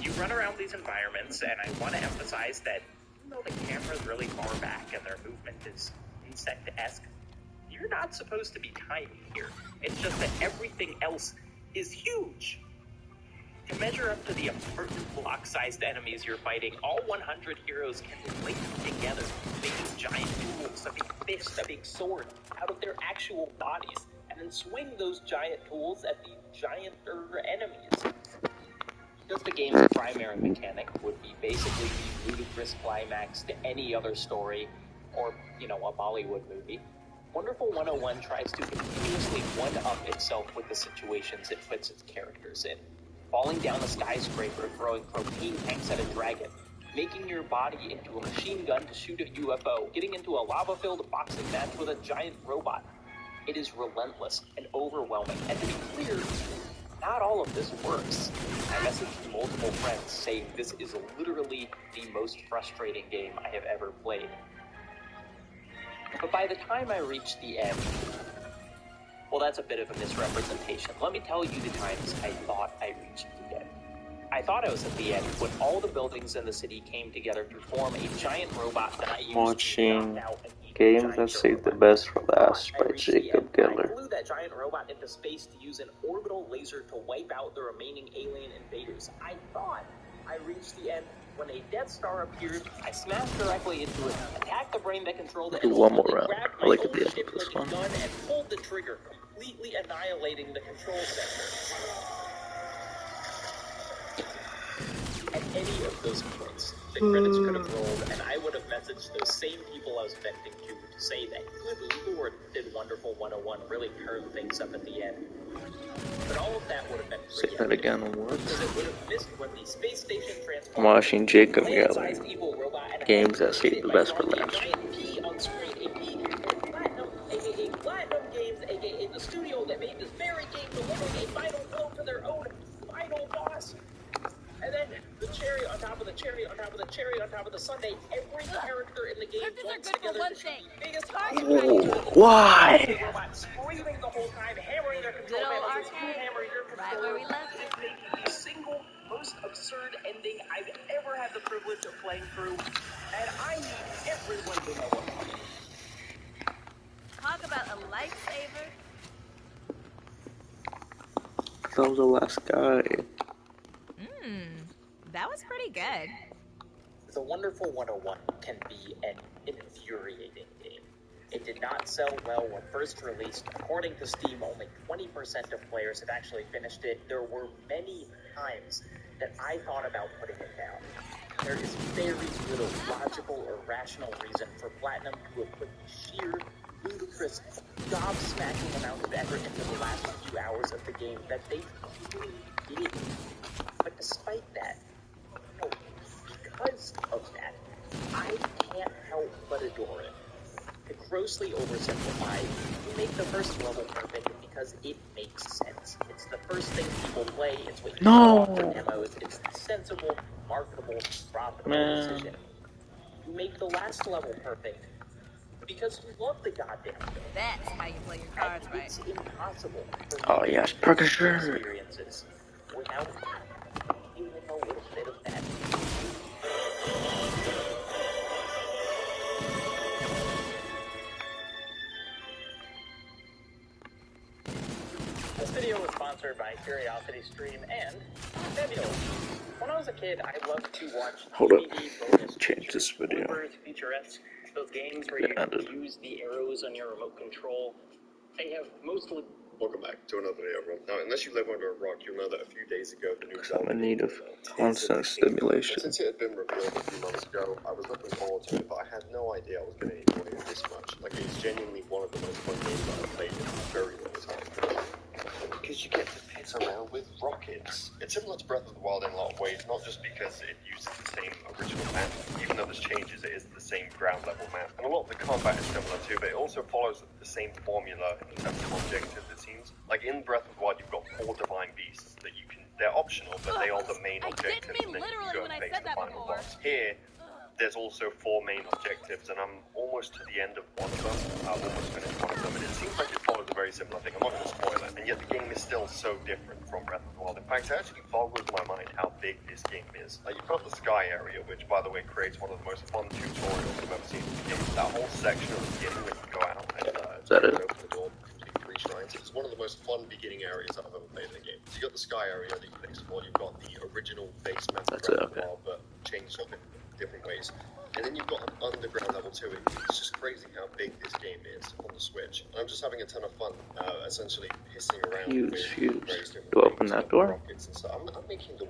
Speaker 10: You run around these environments, and I want to emphasize that even though the camera's really far back and their movement is insect-esque, you're not supposed to be tiny here. It's just that everything else is huge. To measure up to the apartment block-sized enemies you're fighting, all 100 heroes can be linked together, making giant tools, a big fist, a big sword, out of their actual bodies, and then swing those giant tools at the gianter enemies. Because the game's primary mechanic would be basically the ludicrous climax to any other story, or, a Bollywood movie, Wonderful 101 tries to continuously one-up itself with the situations it puts its characters in. Falling down a skyscraper, throwing propane tanks at a dragon, making your body into a machine gun to shoot a UFO, getting into a lava-filled boxing match with a giant robot. It is relentless and overwhelming, and to be clear, not all of this works. I messaged multiple friends saying this is literally the most frustrating game I have ever played. But by the time I reached the end, well, that's a bit of a misrepresentation. Let me tell you the times I thought I reached the end. I thought I was at the end when all the buildings in the city came together to form a giant robot that I used
Speaker 9: Watching
Speaker 10: to knock out and eat
Speaker 9: Games That Saved the Best for Last by Jacob
Speaker 10: I
Speaker 9: Geller.
Speaker 10: flew that giant robot into space to use an orbital laser to wipe out the remaining alien invaders. I thought I reached the end. When a Death Star appeared, I smashed directly into it, attacked the brain that controlled it,
Speaker 9: Do
Speaker 10: and
Speaker 9: one more
Speaker 10: ultimately
Speaker 9: round.
Speaker 10: grabbed
Speaker 9: I
Speaker 10: my
Speaker 9: like
Speaker 10: own
Speaker 9: the end
Speaker 10: ship
Speaker 9: of this
Speaker 10: like a
Speaker 9: one.
Speaker 10: gun and pulled the trigger, completely annihilating the control center. At any of those points, the credits could have rolled, and I would have messaged those same people I was venting to say that good Lord, did Wonderful 101 really turn things up at the end. But all of that would have been
Speaker 9: Say that again. What?
Speaker 10: because it would have missed when the space station transformed.
Speaker 9: I'm watching Jacob yell.
Speaker 10: Land-sized evil robot and
Speaker 9: Games that
Speaker 10: had
Speaker 9: save the
Speaker 10: by
Speaker 9: best for
Speaker 10: drawing a
Speaker 9: last.
Speaker 10: giant P on screen, a P from Platinum, aka Platinum Games, aka the studio that made this very game, delivering a final blow to their own final boss. And then the cherry on top of the cherry on top of the cherry on top of the sundae, every character in the game joins together to show the biggest
Speaker 9: Why?
Speaker 10: robot screaming the whole time, hammering their control
Speaker 3: Good old
Speaker 10: panels,
Speaker 3: arcade.
Speaker 10: hammering your
Speaker 3: Right
Speaker 10: controller.
Speaker 3: where we left
Speaker 10: It is maybe the single most absurd ending I've ever had the privilege of playing through, and I need everyone to know about it.
Speaker 3: Talk about a lifesaver.
Speaker 9: That was the last guy.
Speaker 3: That was pretty good.
Speaker 10: The Wonderful 101 can be an infuriating game. It did not sell well when first released. According to Steam, only 20% of players have actually finished it. There were many times that I thought about putting it down. There is very little logical or rational reason for Platinum to have put the sheer, ludicrous, gobsmacking amount of effort into the last few hours of the game that they clearly did. But despite that, no, because of that, I can't help but adore it. To grossly oversimplify, you make the first level perfect because it makes sense. It's the first thing people play, it's what you saw off the demos, it's the sensible, marketable, profitable decision. You make the last level perfect because you love the goddamn thing.
Speaker 3: That's how you play your cards right.
Speaker 10: It's impossible for
Speaker 9: Oh yes, Perkisher.
Speaker 10: experiences without even a little bit of that. This video was sponsored by CuriosityStream and Nebula. When I was a kid, I loved to watch
Speaker 9: Hold up.
Speaker 10: DVD bonus
Speaker 9: Change this video.
Speaker 10: bloopers, featurettes, those games where you use the arrows on your remote control. They have mostly...
Speaker 11: Welcome back to another video, everyone. Now, unless you live under a rock, you'll know that a few days ago, the new
Speaker 9: I'm in need of constant stimulation.
Speaker 11: Since it had been revealed a few months ago, I was looking forward to it, but I had no idea I was going to enjoy it this much. Like, it's genuinely one of the most fun games that I've played in a very long time. Because you get to piss around with rockets. It's similar to Breath of the Wild in a lot of ways, not just because it uses the same original map. Even though there's changes, it is the same ground level map. And a lot of the combat is similar too, but it also follows the same formula in terms of objectives, it seems. Like in Breath of the Wild, you've got 4 divine beasts that you can, they're optional, but they are the main objectives, and then you can go and face the final boss. Here, there's also 4 main objectives, and I'm almost to the end of one of them. I've almost finished one of them, and it seems like it follows a very similar thing. I'm not going to spoil it, and yet the game is still so different from Breath of the Wild. In fact, it actually boggles my mind how big this game is. Like, you've got the Sky area, which, by the way, creates one of the most fun tutorials I've ever seen in the game. That whole section of the beginning when you go out and open the door, complete 3 shrines. It's one of the most fun beginning areas I've ever played in the game. So you've got the Sky area that you explore. You've got the original base map of Breath of the Wild, but changed up in different ways. And then you've got an underground level too. It's just crazy how big this game is on the Switch. I'm just having a ton of fun, essentially pissing around with various different
Speaker 9: Do open that door?
Speaker 11: rockets and stuff. I'm making the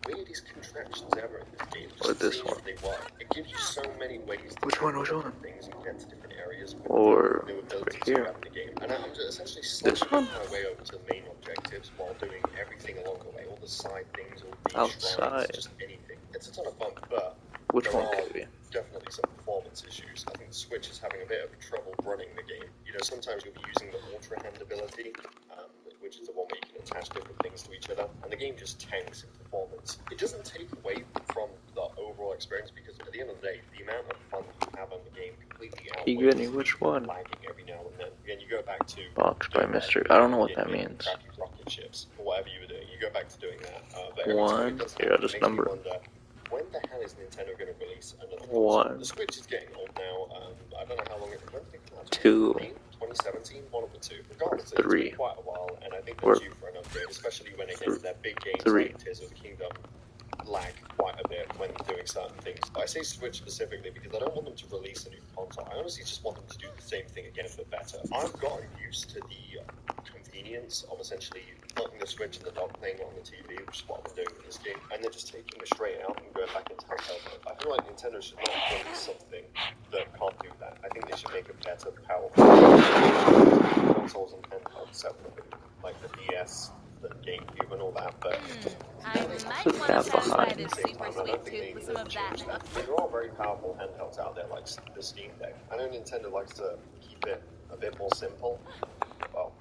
Speaker 11: weirdest contraptions ever in this game.
Speaker 9: Or this one?
Speaker 11: They work. It gives you so many ways to
Speaker 9: Which one? Which one?
Speaker 11: things and get to different areas.
Speaker 9: Or
Speaker 11: new abilities
Speaker 9: right here?
Speaker 11: you have in the game. And I'm just essentially
Speaker 9: This one?
Speaker 11: my way over to the main objectives while doing everything along the way. All the side things, all the
Speaker 9: Outside.
Speaker 11: shrines, just anything. It's a ton of fun, but
Speaker 9: Which
Speaker 11: there
Speaker 9: one
Speaker 11: are
Speaker 9: could be?
Speaker 11: definitely some performance issues. I think the Switch is having a bit of trouble running the game. You know, sometimes you'll be using the Ultra Hand ability, which is the one where you can attach different things to each other, and the game just tanks in performance. It doesn't take away from the overall experience, because at the end of the day, the amount of fun you have on the game completely outweighs
Speaker 9: You getting which one?
Speaker 11: lagging every now and then. Again, you go back to
Speaker 9: Box by mystery. I don't know what that means.
Speaker 11: crappy rocket ships, or whatever you were doing. You go back to doing that. But every time
Speaker 9: One.
Speaker 11: it does
Speaker 9: Yeah,
Speaker 11: happen, it
Speaker 9: just
Speaker 11: makes me
Speaker 9: number.
Speaker 11: wonder, when the hell is Nintendo going to release another
Speaker 9: One.
Speaker 11: console? The Switch is getting old now. I don't know how long when did it come out? 2017, one of the two. Regardless, it's been quite a while, and I think they're due for an upgrade, especially when again their big games like Tears of the Kingdom lag quite a bit when doing certain things. I say Switch specifically because I don't want them to release a new console. I honestly just want them to do the same thing again but better. I've gotten used to the convenience of essentially plugging the Switch in the dock, playing it on the TV, which is what I've been doing with this game, and then just taking it straight out and going back into handheld mode. I feel like Nintendo should not release something that can't do that. I think they should make a better, powerful consoles and handheld separately, like the DS, the GameCube, and all that. But
Speaker 3: I might want to satisfy this super sweet tooth with some of that.
Speaker 11: there are very powerful handhelds out there, like the Steam Deck. I know Nintendo likes to keep it a bit more simple. Well,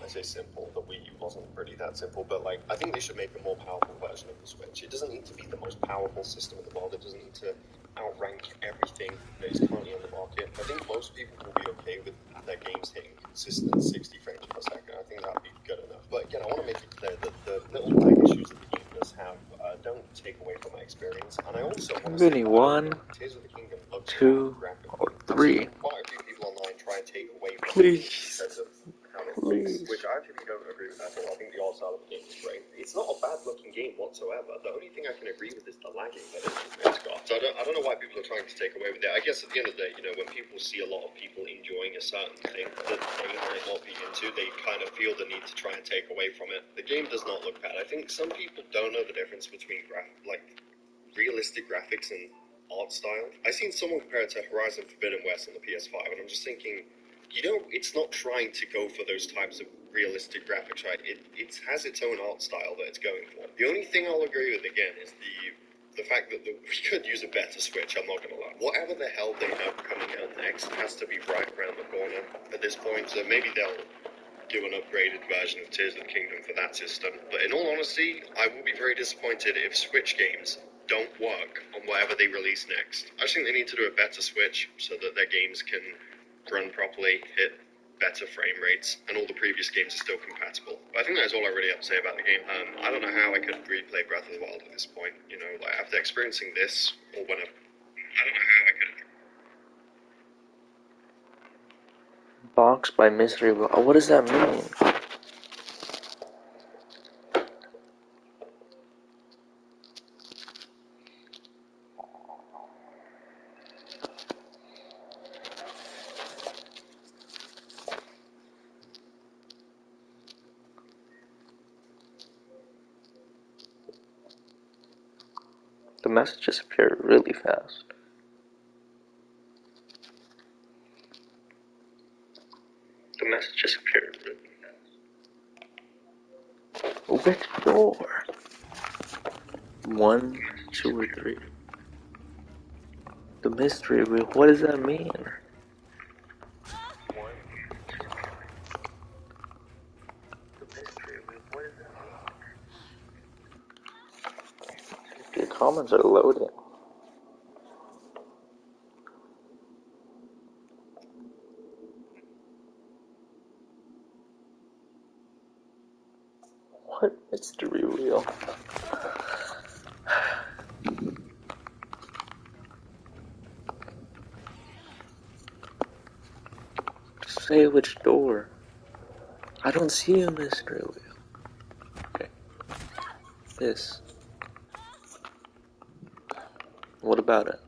Speaker 11: I say simple, the Wii U wasn't really that simple, but like, I think they should make a more powerful version of the Switch. It doesn't need to be the most powerful system in the world. It doesn't need to outrank everything that is currently on the market. I think most people will be okay with their games hitting consistent 60 frames per second. I think that would be good enough. But again, I want to make it clear that the little lag issues that the game does have don't take away from my experience. And I also want to say
Speaker 9: Really, one,
Speaker 11: Tears of the Kingdom looks
Speaker 9: two, or three.
Speaker 11: Quite a few people online try and take away from
Speaker 9: Please.
Speaker 11: because of how it looks, which I actually don't agree with at all. I think the art style of the game is great. It's not a bad looking game whatsoever. The only thing I can agree with is the lagging that it's got. So I don't know why people are trying to take away with it. I guess at the end of the day, you know, when people see a lot of people enjoying a certain thing that they might not be into, they kind of feel the need to try and take away from it. The game does not look bad. I think some people don't know the difference between realistic graphics and art style. I seen someone compare it to Horizon Forbidden West on the PS5, and I'm just thinking, you know, it's not trying to go for those types of realistic graphics, right? It has its own art style that it's going for. The only thing I'll agree with again is the fact that we could use a better Switch, I'm not gonna lie. Whatever the hell they have coming out next has to be right around the corner at this point, so maybe they'll do an upgraded version of Tears of the Kingdom for that system. But in all honesty, I will be very disappointed if Switch games don't work on whatever they release next. I just think they need to do a better Switch so that their games can run properly, hit better frame rates, and all the previous games are still compatible. But I think that's all I really have to say about the game. I don't know how I could replay Breath of the Wild at this point. You know, like after experiencing this, or whenever. I don't know how I could.
Speaker 9: Box by Mystery. What does that mean? The messages appear really fast. The messages appear really fast. Which door? 1, 2, or 3? The mystery wheel. What does that mean? 1, 2, 3. The mystery wheel. What does that mean? Your comments are loading. What mystery wheel? Just say which door. I don't see a mystery wheel. Okay. This. What about it?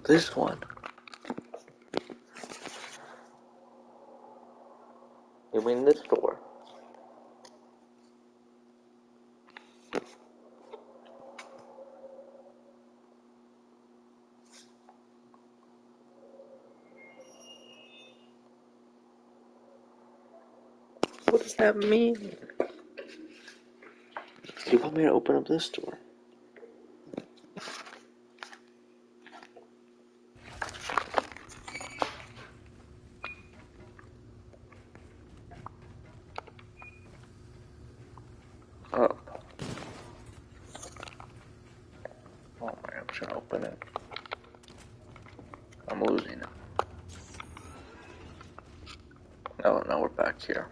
Speaker 9: This one. You mean this door? What does that mean? You want me to open up this door? Oh. Oh man, I'm trying to open it. I'm losing it. Oh, now we're back here.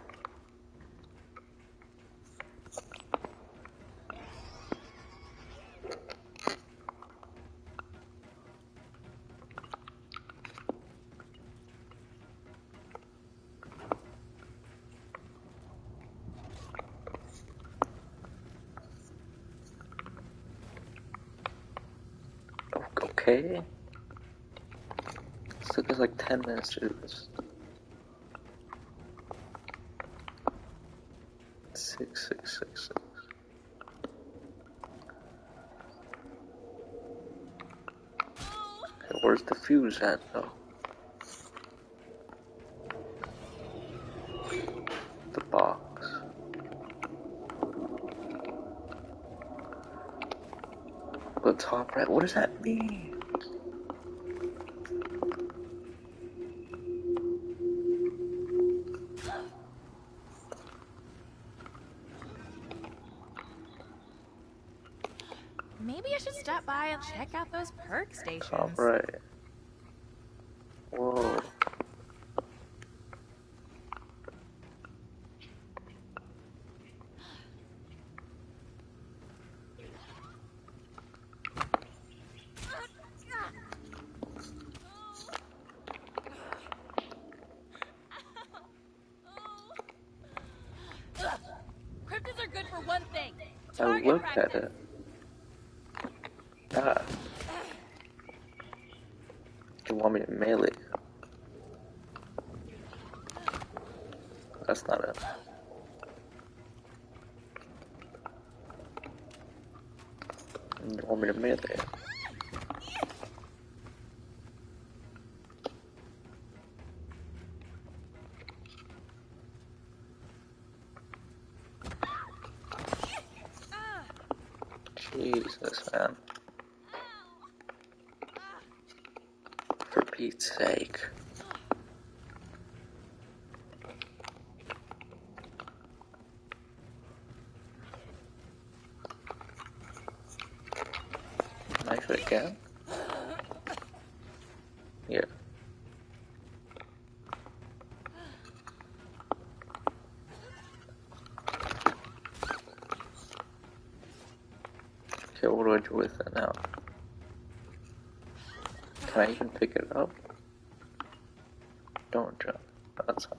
Speaker 9: Okay. It took us like 10 minutes to do this. 6666. Okay, where's the fuse at though? The box. The top right. What does that mean?
Speaker 3: Maybe I should stop by and check out those perk stations.
Speaker 9: Top right. Whoa.
Speaker 3: Cryptids are good for one thing.
Speaker 9: I looked at it. Ah. You want me to melee? That's not it. You want me to melee? Jesus, man. For Pete's sake. Knife it again? Yeah. Okay, what do I do with it now? Can I even pick it up? Don't jump. That's all.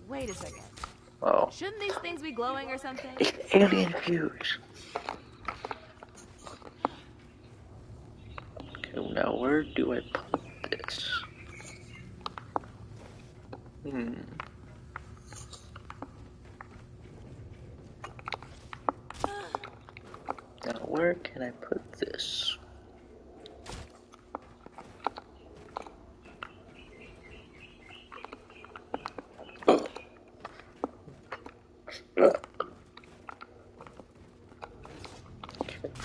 Speaker 3: Wait a second.
Speaker 9: Oh.
Speaker 3: Shouldn't these things be glowing or something?
Speaker 9: It's alien fuse. Okay, now where do I put this? Now where can I put this?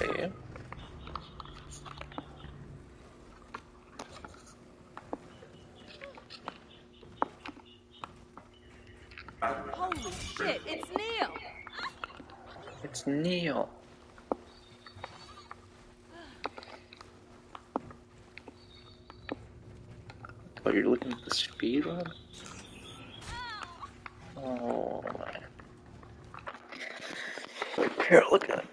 Speaker 9: Okay.
Speaker 3: Holy shit, it's Neil!
Speaker 9: It's Neil. Oh, you're looking at the speed run? Oh my. Here, look at it.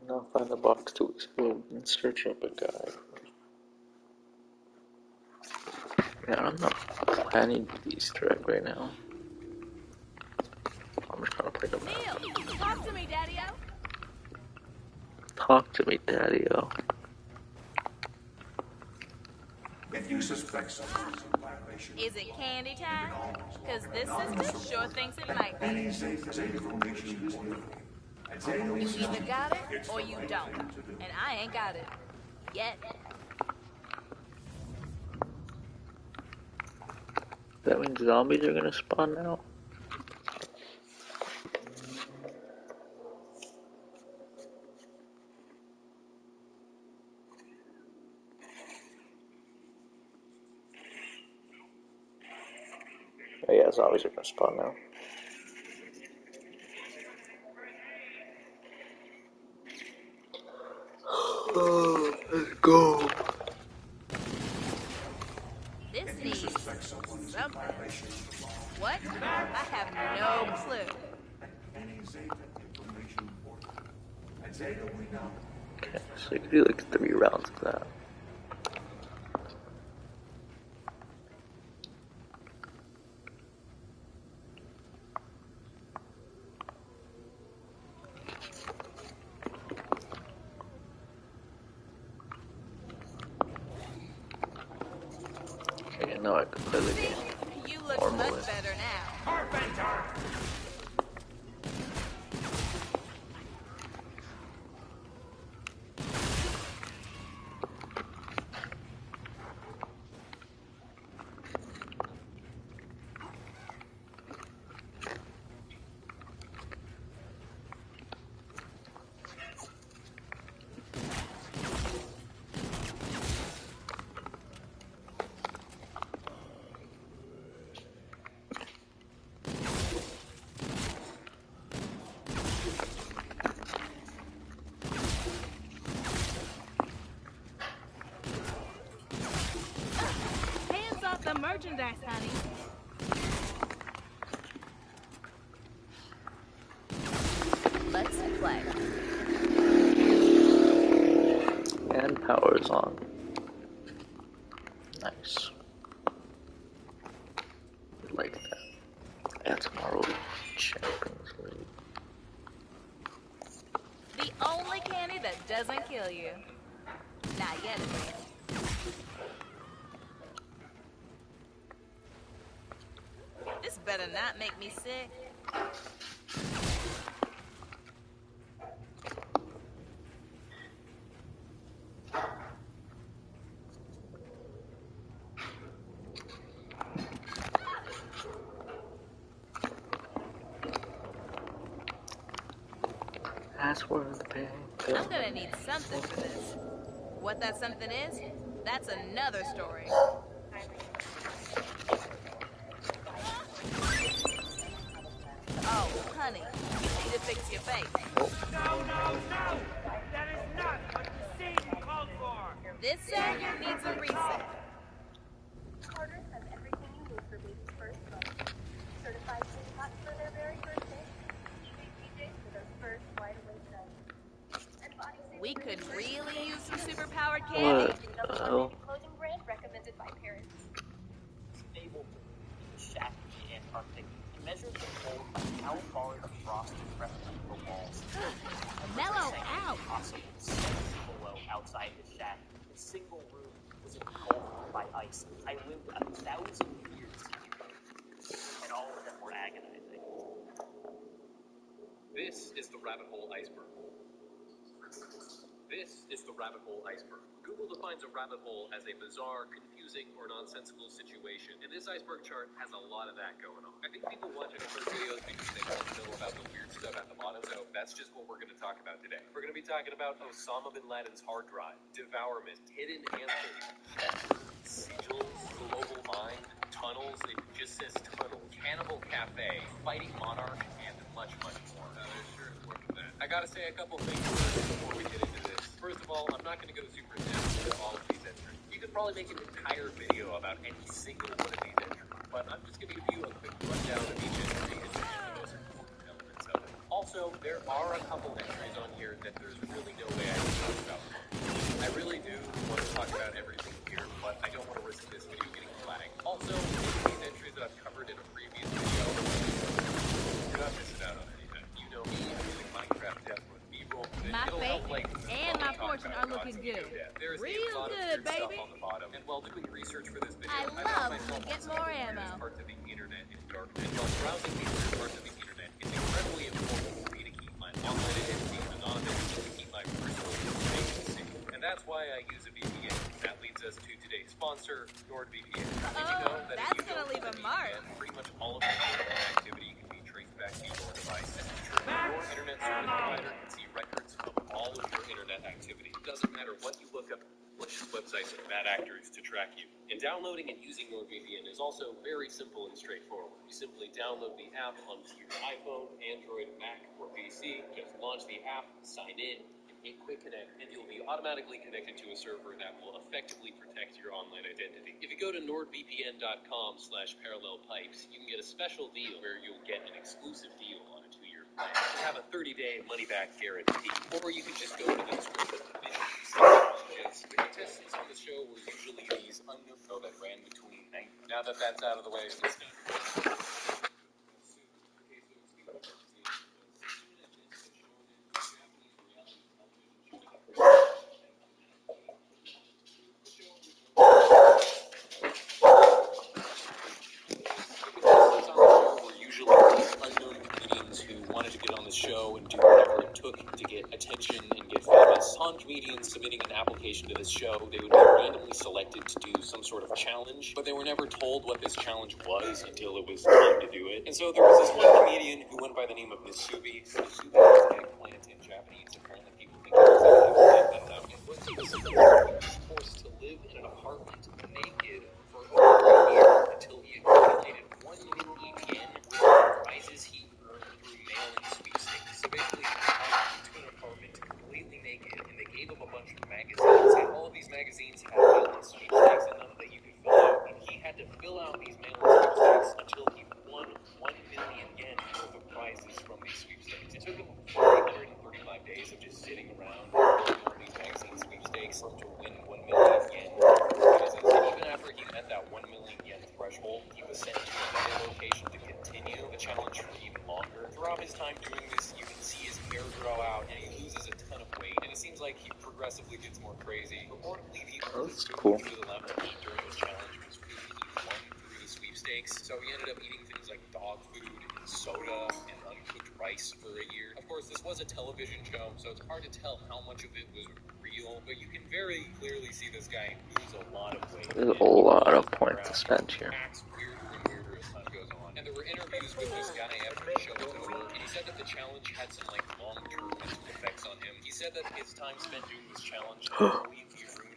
Speaker 9: Now find the box to explode and search up a guy. Yeah, I'm not planning the Easter egg right now. I'm just gonna play the map.
Speaker 3: Neil, talk to me, Daddy-O.
Speaker 9: Talk to me, Daddy-O.
Speaker 1: If you suspect someone's in violation,
Speaker 3: Is it candy time? Because this system sure thinks it might be.
Speaker 1: any safe information is given. And Zeta
Speaker 3: You either got it or you don't. And I ain't got it. Yet.
Speaker 9: That means zombies are gonna spawn now? Oh yeah, zombies are gonna spawn now. Oh, let's go.
Speaker 3: This needs something. What? I have no clue.
Speaker 1: any Zeta information important. And Zeta we know.
Speaker 9: Okay, so you can do like 3 rounds of that. Okay, now I can play the game.
Speaker 3: You look much better now.
Speaker 7: Carpenter!
Speaker 3: Hands off the merchandise, honey. Let's play.
Speaker 9: And power's on. Nice. Like that. And tomorrow, Champions League.
Speaker 3: The only candy that doesn't kill you. Not yet, at least. This better not make me sick.
Speaker 9: That's where the pain goes.
Speaker 3: I'm gonna need something for this. What that something is, that's another story. Oh, honey, you need to fix your face.
Speaker 7: No, no, no! That is not what the scene called for!
Speaker 3: This set needs a reset.
Speaker 12: Carter has everything you need for baby's first month. Certified kids hot for their very first day. PJs for their first wide awake night. And body
Speaker 3: We could really use some superpowered candy.
Speaker 9: What the hell?
Speaker 12: clothing brand recommended by parents.
Speaker 10: Able to the shack in the Antarctic and measure the cold by how far the frost is crept into the walls.
Speaker 3: Mellow out.
Speaker 10: Possible below outside the shack. The single room was engulfed by ice. I lived 1,000 years and all of them were agonizing.
Speaker 8: This is the rabbit hole iceberg. This is the rabbit hole iceberg. Google defines a rabbit hole as a bizarre, confusing, or nonsensical situation, and this iceberg chart has a lot of that going on. I think people watch expert videos because they want to know about the weird stuff at the bottom, so that's just what we're going to talk about today. We're going to be talking about Osama bin Laden's hard drive, devourment, hidden answers, sigils, global mind, tunnels, it just says tunnel, Cannibal Cafe, Fighting Monarch, and much, much more. There sure is more than that. I gotta say a couple things before we get into this. First of all, I'm not going to go super depth into all of these entries. You could probably make an entire video about any single one of these entries, but I'm just going to give you a quick rundown of each entry and the most important elements of it. Also, Also, there are a couple entries on here that there's really no way I can talk about. I really do want to talk about everything here, but I don't want to risk this video getting flagged. Also, these entries that I've covered in a previous video, you're not missing out on anything. You know me, I'm using Minecraft Death with B-roll.
Speaker 3: My fate and my fortune are looking good.
Speaker 8: There's
Speaker 3: Real good, baby.
Speaker 8: on the bottom. And while doing research for this video,
Speaker 3: I
Speaker 8: found
Speaker 3: love
Speaker 8: myself
Speaker 3: to get
Speaker 8: on some
Speaker 3: more
Speaker 8: of the
Speaker 3: ammo.
Speaker 8: weirdest parts of the internet in darkness. And while browsing these weird parts of the internet, it's incredibly important for me to keep my online identity anonymous and to keep my personal information safe. And that's why I use a VPN. That leads us to today's sponsor, NordVPN. Did you know that
Speaker 3: that's
Speaker 8: if you
Speaker 3: gonna
Speaker 8: don't
Speaker 3: leave
Speaker 8: use
Speaker 3: a mark.
Speaker 8: VPN, pretty much all of your internet activity can be traced back to your device. And your internet service provider can see records of all of your internet activity. It doesn't matter what you look up, malicious websites and bad actors to track you. And downloading and using NordVPN is also very simple and straightforward. You simply download the app onto your iPhone, Android, Mac, or PC. Just launch the app, sign in, and hit Quick Connect, and you'll be automatically connected to a server that will effectively protect your online identity. If you go to nordvpn.com/parallelpipes, you can get a special deal where you'll get an exclusive deal on a 2-year plan. You have a 30-day money-back guarantee. Or you can just go to the description of the video. The contestants on the show were usually these unknown that ran between 9. Now that that's out of the way, it's done. Show and do whatever it took to get attention and get famous. Upon comedians submitting an application to this show, they would be randomly selected to do some sort of challenge, but they were never told what this challenge was until it was time to do it. And so there was this one comedian who went by the name of Nisubi. So Nisubi is eggplant in Japanese. Apparently people think it was eggplant. I don't know. And what he was forced to live in an apartment naked for over a year until he accumulated 1 million yen worth of prizes he earned through mailing sweepstakes. So basically, he went into an apartment completely naked, and they gave him a bunch of magazines, and all of these magazines had mail-in sweepstakes in them that you could fill out, and he had to fill out these mail-in sweepstakes until he won 1 million yen worth of prizes from these sweepstakes. It took him 335 days of just sitting around filling out these magazine sweepstakes for him to win 1 million yen worth of prizes. And even after he met that 1 million yen threshold, he was sent to another location to continue the challenge for even longer. Throughout his time doing this, you can see his hair grow out, and he loses a ton of weight, and it seems like he progressively gets more crazy. Reportedly, the only food he was allowed to eat during this challenge was food he won through the sweepstakes, so he ended up eating things like dog food and soda and uncooked rice for a year. Of course, this was a television show, so it's hard to tell how much of it was real, but you can very clearly see this guy lose a lot of weight.
Speaker 9: There's a lot of points to spend here.
Speaker 8: Acts weirder and weirder as time goes on. And there were interviews with this guy after the show was over, and he said that the challenge had some long-term mental effects on him. He said that his time spent doing this challenge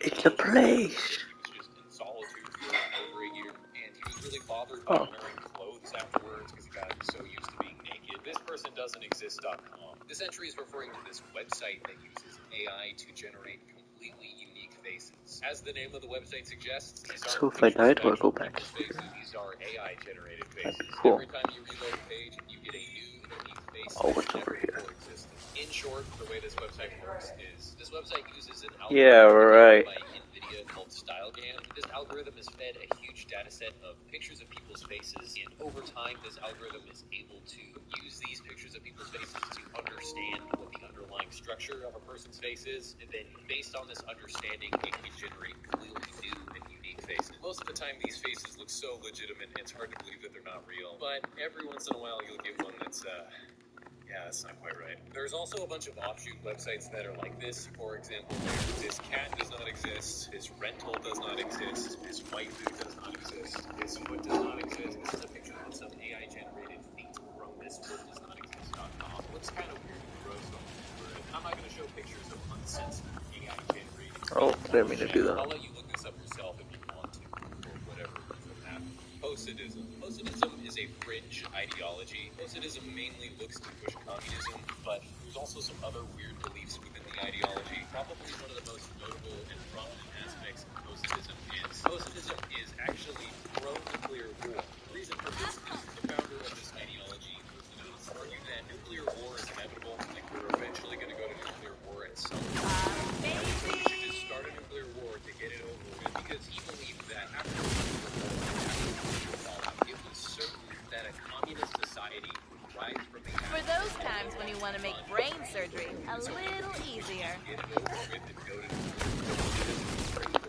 Speaker 9: It's a place.
Speaker 8: He was just in solitude for over a year, and he was really bothered by wearing clothes afterwards because he got so used to being naked. This person doesn't exist.com. This entry is referring to this website that uses AI to generate completely unique faces. As the name of the website suggests, these
Speaker 9: So
Speaker 8: aren't
Speaker 9: if I died,
Speaker 8: pictures
Speaker 9: will I go
Speaker 8: of
Speaker 9: back
Speaker 8: actual faces. These are AI-generated faces.
Speaker 9: That'd be cool.
Speaker 8: Every time you reload a page, you get a new unique face
Speaker 9: Oh,
Speaker 8: that
Speaker 9: what's
Speaker 8: never
Speaker 9: over here?
Speaker 8: before existed. In short, the way this website works is this website uses an algorithm
Speaker 9: Yeah, right.
Speaker 8: by NVIDIA called StyleGAN. This algorithm is fed a huge data set of pictures of people's faces, and over time, this algorithm is able to use these pictures of people's faces to understand what the underlying structure of a person's face is, and then based on this understanding, it can generate completely new and unique faces. Most of the time, these faces look so legitimate, it's hard to believe that they're not real, but every once in a while, you'll get one that's, yeah, that's not quite right. There's also a bunch of offshoot websites that are like this. For example, this cat does not exist, this rental does not exist, this waifu does not exist, this foot does not exist. This is a picture of some AI-generated feet from this foot does not exist.com. Looks kind of weird and gross on camera, and I'm not going to show pictures of uncensored AI-generated feet.
Speaker 9: Oh, didn't mean to do that.
Speaker 8: I'll let you look this up yourself if you want to, or whatever reason that. Posidism. Posidism is a fringe ideology. Posidism mainly looks to push communism, but there's also some other weird beliefs within the ideology. Probably one of the most notable and prominent aspects of Posidism is actually pro-nuclear war. The reason for this is the founder of this ideology, Posidis, argued that nuclear war is inevitable this society rise from the
Speaker 3: For those times when you want to make brain surgery a little easier.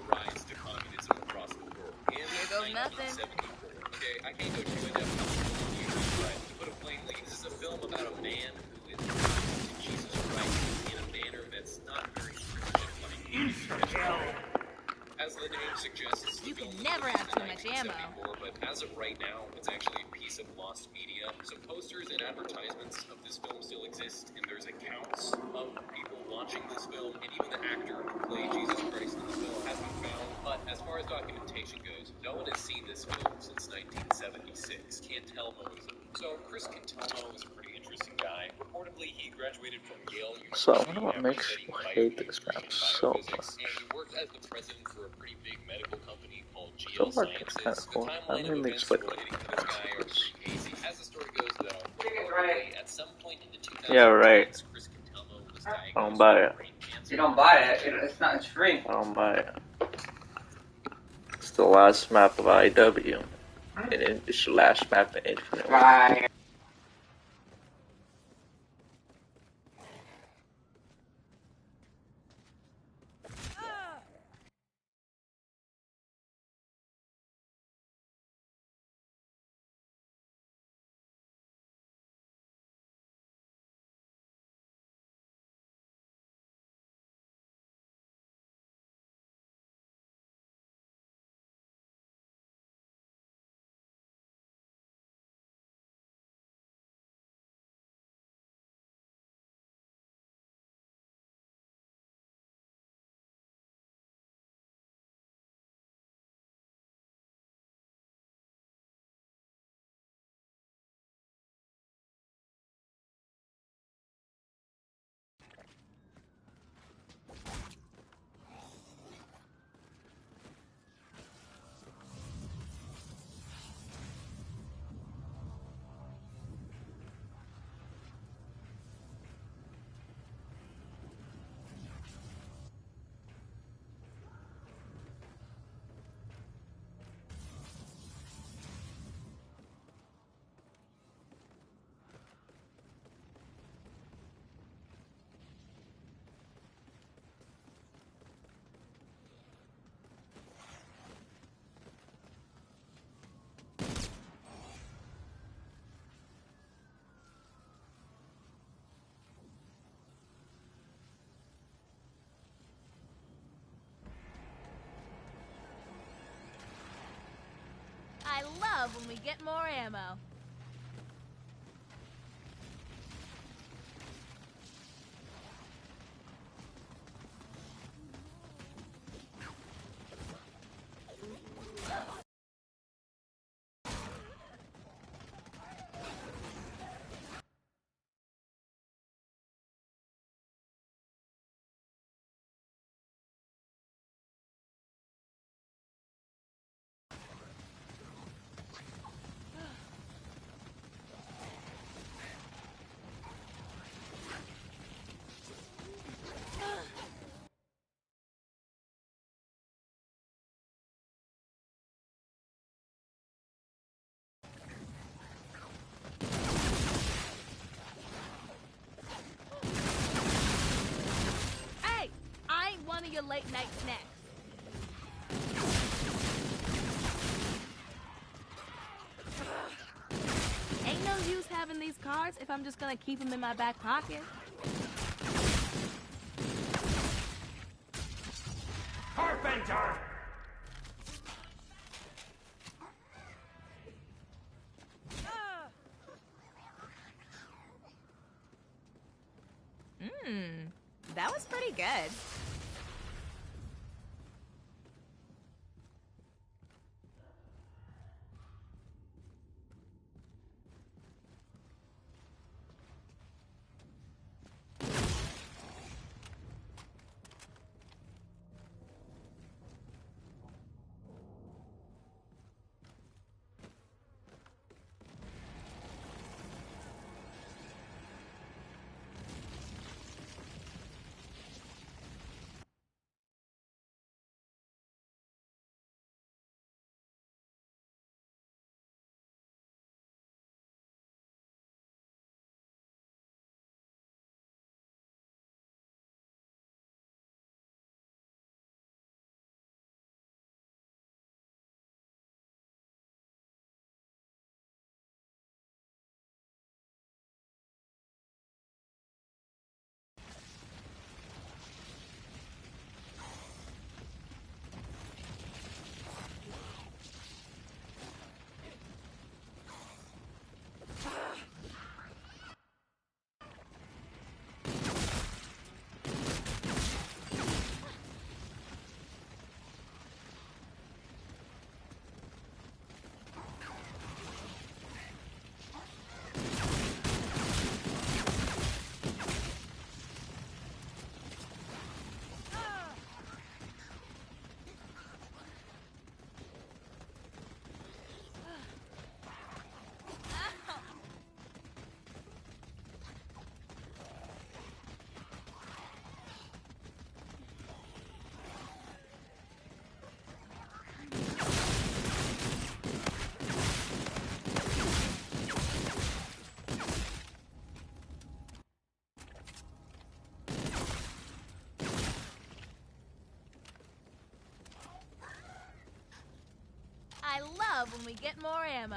Speaker 8: rise to communism across the world. In
Speaker 3: Here goes nothing.
Speaker 8: 1974. Okay, I can't go too in-depth on the years, but to put it plainly, this is a film about a man who is to Jesus Christ in a manner that's not very Christian-like. As the name suggests,
Speaker 3: You can never have too much ammo.
Speaker 8: But as of right now, it's actually a piece of lost media. Some posters and advertisements of this film still exist, and there's accounts of people watching this film, and even the actor who played Jesus Christ in the film has been found. But as far as documentation goes, no one has seen this film since 1976. Can't tell Moses. So Chris Cantelmo is a pretty interesting guy. Reportedly, he graduated from Yale University.
Speaker 9: So I wonder what makes you hate this map so much.
Speaker 8: And he worked as the president for a pretty big medical company called
Speaker 9: So
Speaker 8: GL
Speaker 9: far, it's kind
Speaker 8: Sciences.
Speaker 9: of cool.
Speaker 8: The
Speaker 9: I
Speaker 8: timeline of
Speaker 9: mean,
Speaker 8: events
Speaker 9: it's like,
Speaker 8: relating to this guy are pretty hazy. As the story goes, though, at some point in the 2000s,
Speaker 9: yeah, right.
Speaker 8: Chris Cantelmo was
Speaker 9: I don't buy it.
Speaker 13: You don't buy it. It's not. It's free.
Speaker 9: I don't buy it. It's the last map of IW. And it's the last map of Infinite.
Speaker 13: Right.
Speaker 3: I love when we get more ammo. Hey, I ain't one of your late night snacks. Ain't no use having these cards if I'm just gonna keep them in my back pocket.
Speaker 7: Carpenter!
Speaker 3: That was pretty good. love when we get more ammo.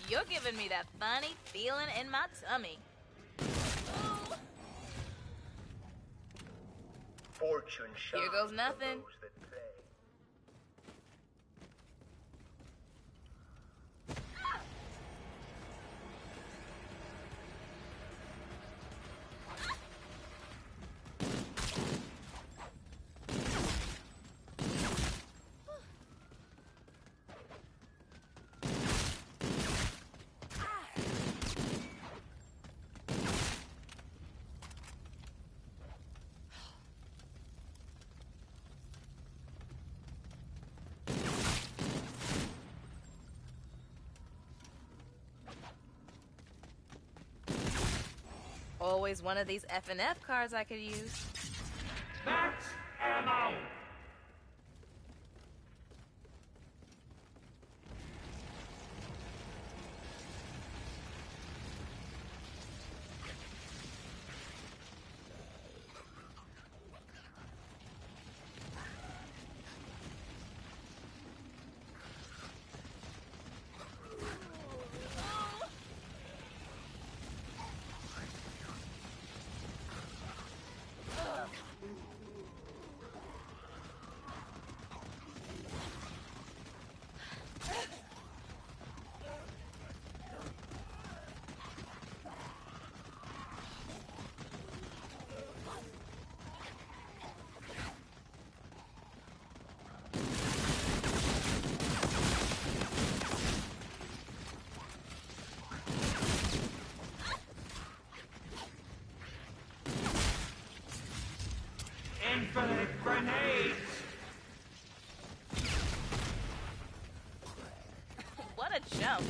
Speaker 3: You're giving me that funny feeling in my tummy.
Speaker 14: Fortune shines
Speaker 3: Here goes nothing.
Speaker 14: for those that pay.
Speaker 3: Always one of these F&F cards I could use.
Speaker 7: Max ammo! Infinite grenades!
Speaker 3: What a jump.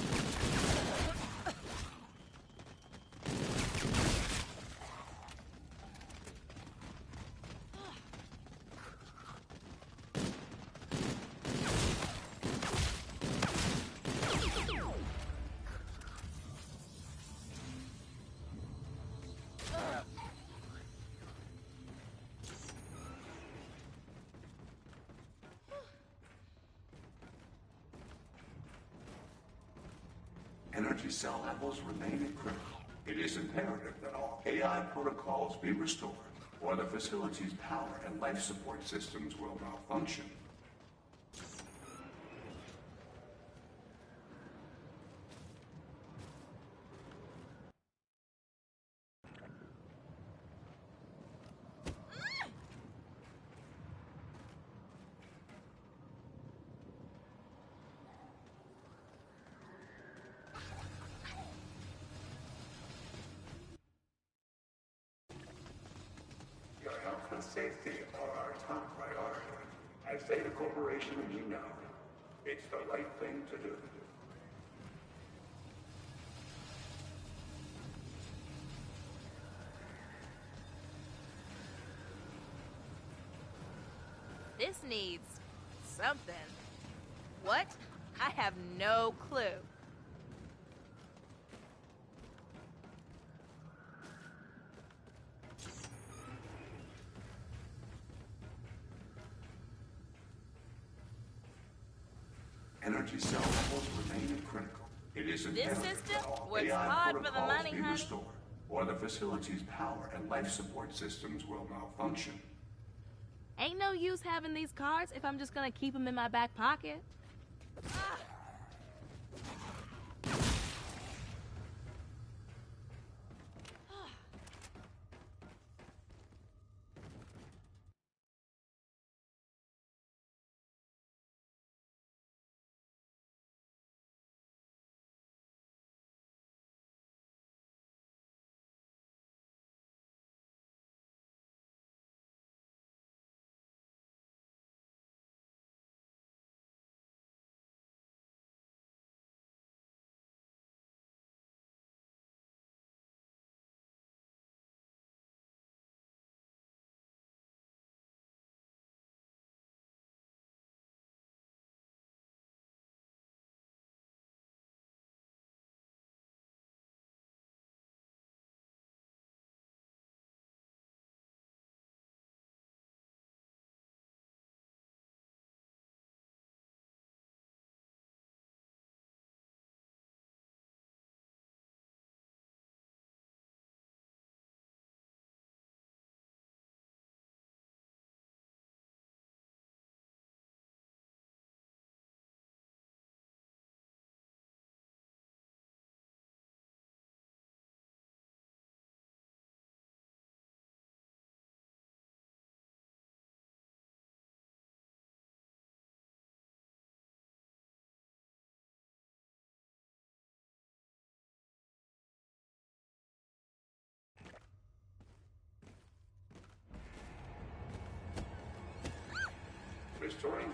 Speaker 15: Energy cell levels remain critical. It is imperative that all AI protocols be restored, or the facility's power and life support systems will malfunction. Your health and safety are our top priority. As Zeta Corporation, we know it's the right thing to do.
Speaker 3: This needs something. What? I have no clue.
Speaker 15: Energy cell levels remain critical. It is imperative
Speaker 3: system
Speaker 15: that all
Speaker 3: works
Speaker 15: AI
Speaker 3: hard for the
Speaker 15: protocols
Speaker 3: money,
Speaker 15: be
Speaker 3: honey.
Speaker 15: restored, or the facility's power and life support systems will malfunction.
Speaker 3: Ain't no use having these cards if I'm just gonna keep them in my back pocket.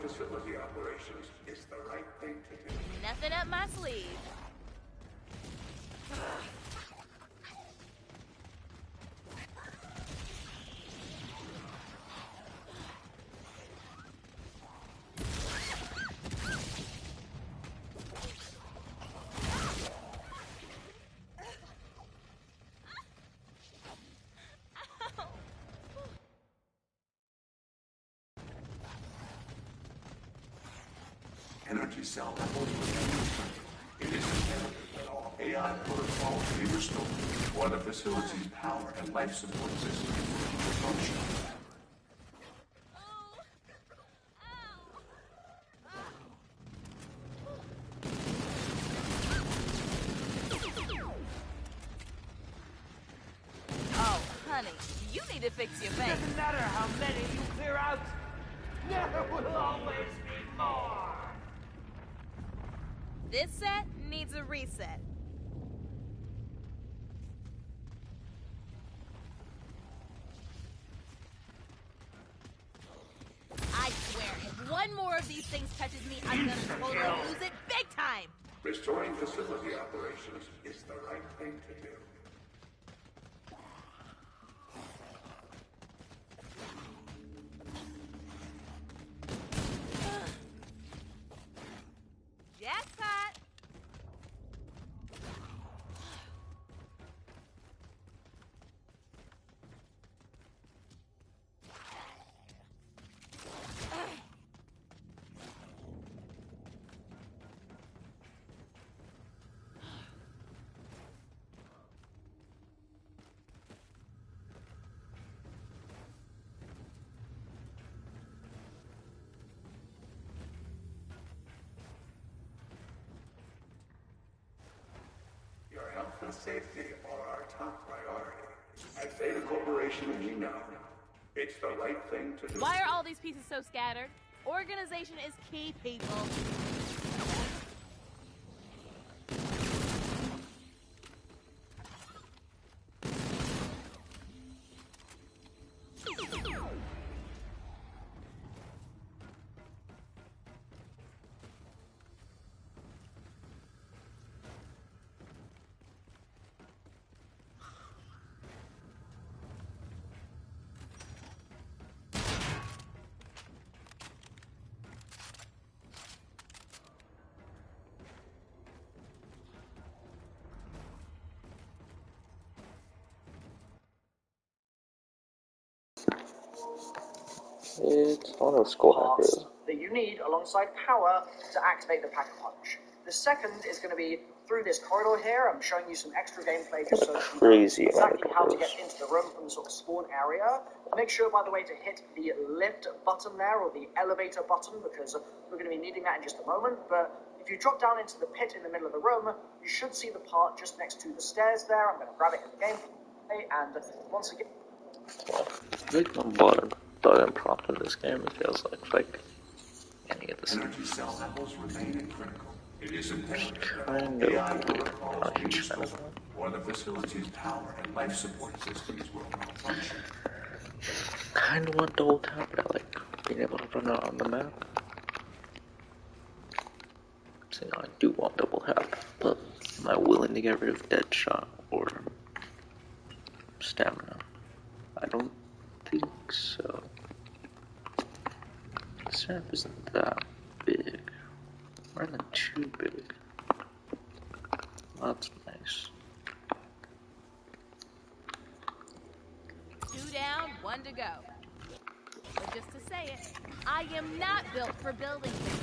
Speaker 15: facility operations is the right thing to do.
Speaker 3: Nothing up my sleeve.
Speaker 15: Energy cell levels remain critical. It is imperative that all AI protocols be restored, or the facility's power and life support systems will function.
Speaker 3: Oh, honey, you need to fix your face.
Speaker 7: Doesn't matter how many you clear out. There will always be more.
Speaker 3: This set needs a reset. I swear, if one more of these things touches me, I'm gonna totally lose it big time!
Speaker 15: Restoring facility operations is the right thing to do.
Speaker 3: Jackpot!
Speaker 15: Your health and safety are our top priority. At Theta Corporation, we know it's the right thing to do.
Speaker 3: Why are all these pieces so scattered? Organization is key, people.
Speaker 9: It's one of the skull hackers.
Speaker 16: That you need alongside power to activate the Pack-a-Punch. The second is going to be through this corridor here. I'm showing you some extra gameplay just so that you know
Speaker 9: Crazy
Speaker 16: exactly how to get into the room from the sort of spawn area. Make sure, by the way, to hit the lift button there, or the elevator button, because we're going to be needing that in just a moment. But if you drop down into the pit in the middle of the room, you should see the part just next to the stairs there. I'm going to grab it in the gameplay, and once again...
Speaker 9: There's no button prompt in this game. It feels like any of this.
Speaker 15: Energy cell levels remain critical. It is imperative
Speaker 9: Kind
Speaker 15: that
Speaker 9: of
Speaker 15: AI
Speaker 9: weird.
Speaker 15: protocols be restored, or the facility's power and life support systems will malfunction.
Speaker 9: Kind of want double tap, but I like being able to run out on the map. So I do want double tap, but am I willing to get rid of Deadshot or stamina? I don't think so. This map isn't that big. Or not too big. That's nice.
Speaker 3: 2 down, 1 to go. But just to say it, I am not built for building things.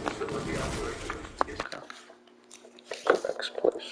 Speaker 15: Facility operations is
Speaker 9: Next place.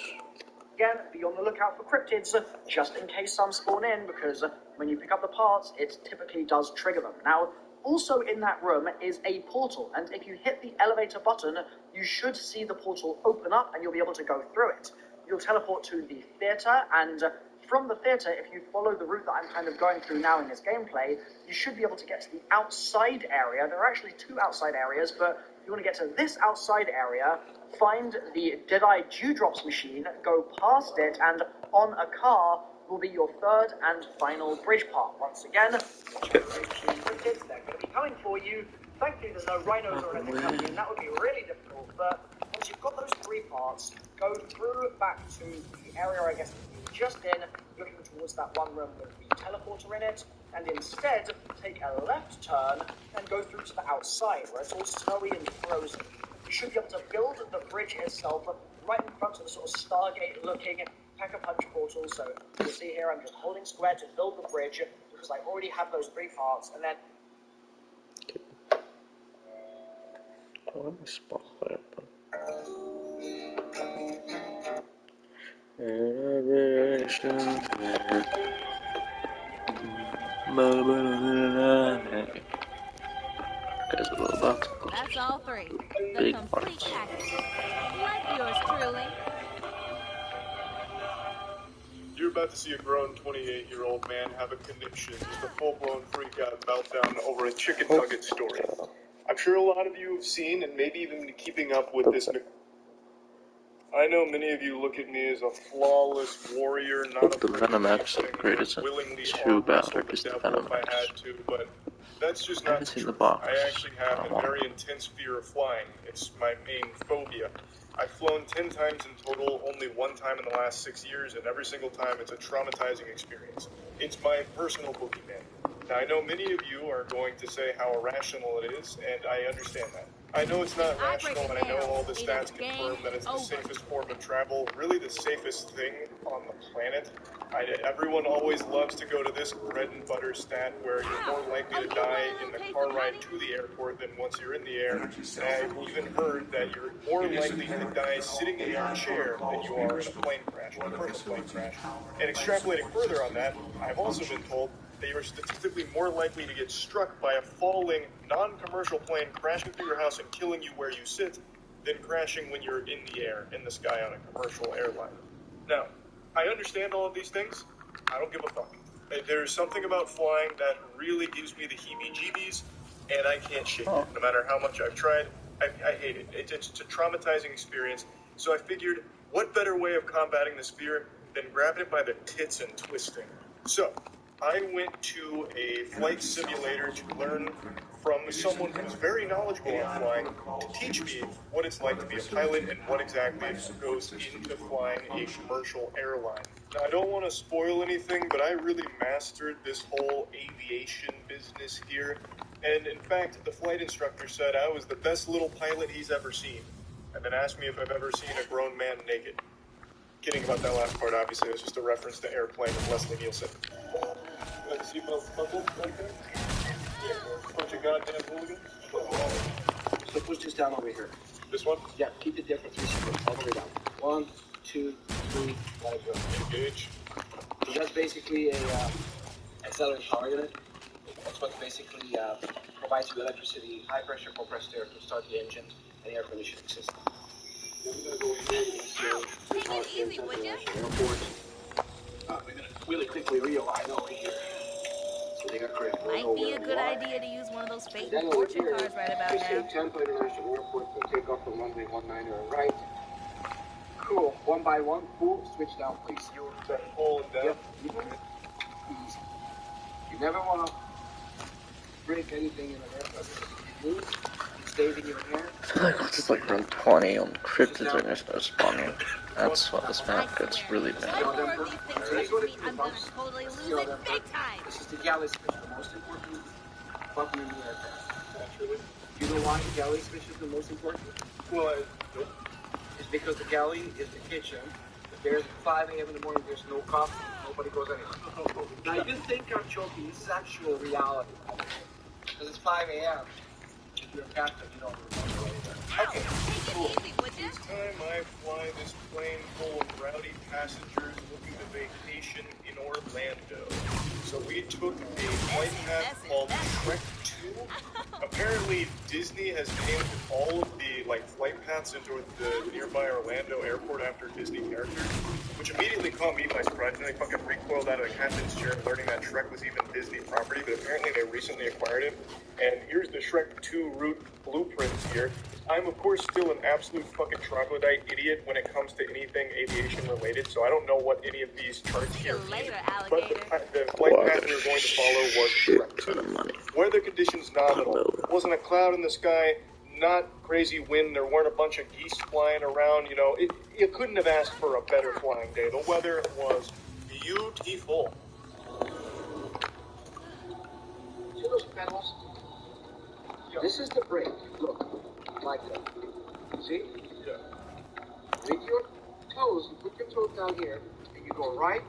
Speaker 16: Again, be on the lookout for cryptids, just in case some spawn in, because when you pick up the parts, it typically does trigger them. Now, also in that room is a portal, and if you hit the elevator button, you should see the portal open up, and you'll be able to go through it. You'll teleport to the theater, and from the theater, if you follow the route that I'm kind of going through now in this gameplay, you should be able to get to the outside area. There are actually 2 outside areas, but if you want to get to this outside area, find the Deadeye Dewdrops machine, go past it, and on a car, will be your third and final bridge part. Once again, cryptids, they're going to be coming for you. Thankfully, there's no rhinos or anything coming in. That would be really difficult. But once you've got those 3 parts, go through back to the area, I guess, that you were just in, looking towards that one room with the teleporter in it, and instead take a left turn and go through to the outside, where it's all snowy and frozen. You should be able to build the bridge itself right in front of the sort of Stargate-looking Pack-a-Punch portal. So you'll see here, I'm just holding square to build the bridge, because I already have those 3 parts, and then...
Speaker 9: Oh, let me spotlight open.
Speaker 3: That's all 3. The
Speaker 9: Big
Speaker 3: complete
Speaker 9: parts.
Speaker 3: package. Like yours truly.
Speaker 17: You're about to see a grown 28-year-old man have a conniption, just a full-blown freak-out meltdown over a chicken nugget story. I'm sure a lot of you have seen and maybe even been keeping up with this. I know many of you look at me as a flawless warrior, not
Speaker 9: the Venom X upgrade
Speaker 17: willingly
Speaker 9: isn't
Speaker 17: arm
Speaker 9: too bad,
Speaker 17: wrestle
Speaker 9: or
Speaker 17: the
Speaker 9: just the
Speaker 17: devil
Speaker 9: Venom
Speaker 17: if I
Speaker 9: X.
Speaker 17: had to, but that's just
Speaker 9: I
Speaker 17: not
Speaker 9: haven't seen the
Speaker 17: truth.
Speaker 9: box.
Speaker 17: I actually have a very intense fear of flying. It's my main phobia. I've flown 10 times in total, only 1 time in the last 6 years, and every single time it's a traumatizing experience. It's my personal boogeyman. Now, I know many of you are going to say how irrational it is, and I understand that. I know it's not rational, and I know all the stats confirm that it's the safest form of travel, really the safest thing on the planet. Everyone always loves to go to this bread and butter stat where you're more likely to die in the car ride to the airport than once you're in the air. And I've even heard that you're more likely to die sitting in your chair than you are in a plane crash, a personal plane crash. And extrapolating further on that, I've also been told that you are statistically more likely to get struck by a falling, non-commercial plane crashing through your house and killing you where you sit than crashing when you're in the air, in the sky on a commercial airline. Now, I understand all of these things. I don't give a fuck. There's something about flying that really gives me the heebie-jeebies, and I can't shake it. No matter how much I've tried, I hate it. It's a traumatizing experience. So I figured, what better way of combating this fear than grabbing it by the tits and twisting? So I went to a flight simulator to learn from someone who's very knowledgeable on flying to teach me what it's like to be a pilot and what exactly goes into flying a commercial airline. Now, I don't want to spoil anything, but I really mastered this whole aviation business here. And in fact, the flight instructor said I was the best little pilot he's ever seen, and then asked me if I've ever seen a grown man naked. Kidding about that last part, obviously. It was just a reference to Airplane with Leslie Nielsen. Got the seatbelt buckled right there? Yeah, bunch of goddamn hooligans.
Speaker 18: So push this down over here.
Speaker 17: This one?
Speaker 18: Yeah, keep it there for 3 seconds, all the way down. 1, 2, 3, let it go.
Speaker 17: Engage.
Speaker 18: So that's basically a accelerated power unit. That's what basically provides you electricity, high pressure compressed air to start the engine and air conditioning system.
Speaker 12: Take it easy, would you?
Speaker 18: Airport. We're gonna really quickly realign over here. So they got correct.
Speaker 3: Might be a good idea to use one of those fake fortune cards right about now.
Speaker 18: Tampa International Airport, so take off from runway 19 right. Cool. 1 by 1. Cool. Switch down, please.
Speaker 17: You better pull it down.
Speaker 18: Yep. Easy. You never want to break anything in an airplane. If you move, it stays in your hair.
Speaker 9: I feel like I'll just like run 20 on cryptids and there's no spawning. That's why this map gets really bad.
Speaker 3: One more of these things reach me, I'm gonna totally lose it big time.
Speaker 18: This is the galley switch, the most important button in the aircraft. Naturally. Do you know why the galley switch is the most important?
Speaker 17: Well,
Speaker 18: It's because the galley is the kitchen. If there's 5 a.m. in the morning, there's no coffee, nobody goes anywhere. Now you think I'm joking, this is actual reality. Because it's 5 a.m. If you're a captain, you don't remember anywhere.
Speaker 17: Okay, cool. This time I fly this plane full of rowdy passengers looking to vacation in Orlando. So we took a flight path called Trek 2. Apparently Disney has named all of the the like flight paths into the nearby Orlando airport after Disney characters, which immediately caught me by surprise. And they fucking recoiled out of the captain's chair learning that Shrek was even Disney property, but apparently they recently acquired it. And here's the Shrek 2 route blueprints here. I'm, of course, still an absolute fucking troglodyte idiot when it comes to anything aviation related, so I don't know what any of these charts here mean. But the flight path we were going to follow was Shrek 2. Weather conditions nominal. Wasn't a cloud in the sky, not crazy wind, there weren't a bunch of geese flying around, you know. You couldn't have asked for a better flying day. The weather was beautiful.
Speaker 18: See those pedals? This is the brake. Look. Like that. See?
Speaker 17: Yeah.
Speaker 18: With your toes, you put your toes down here, and you go right,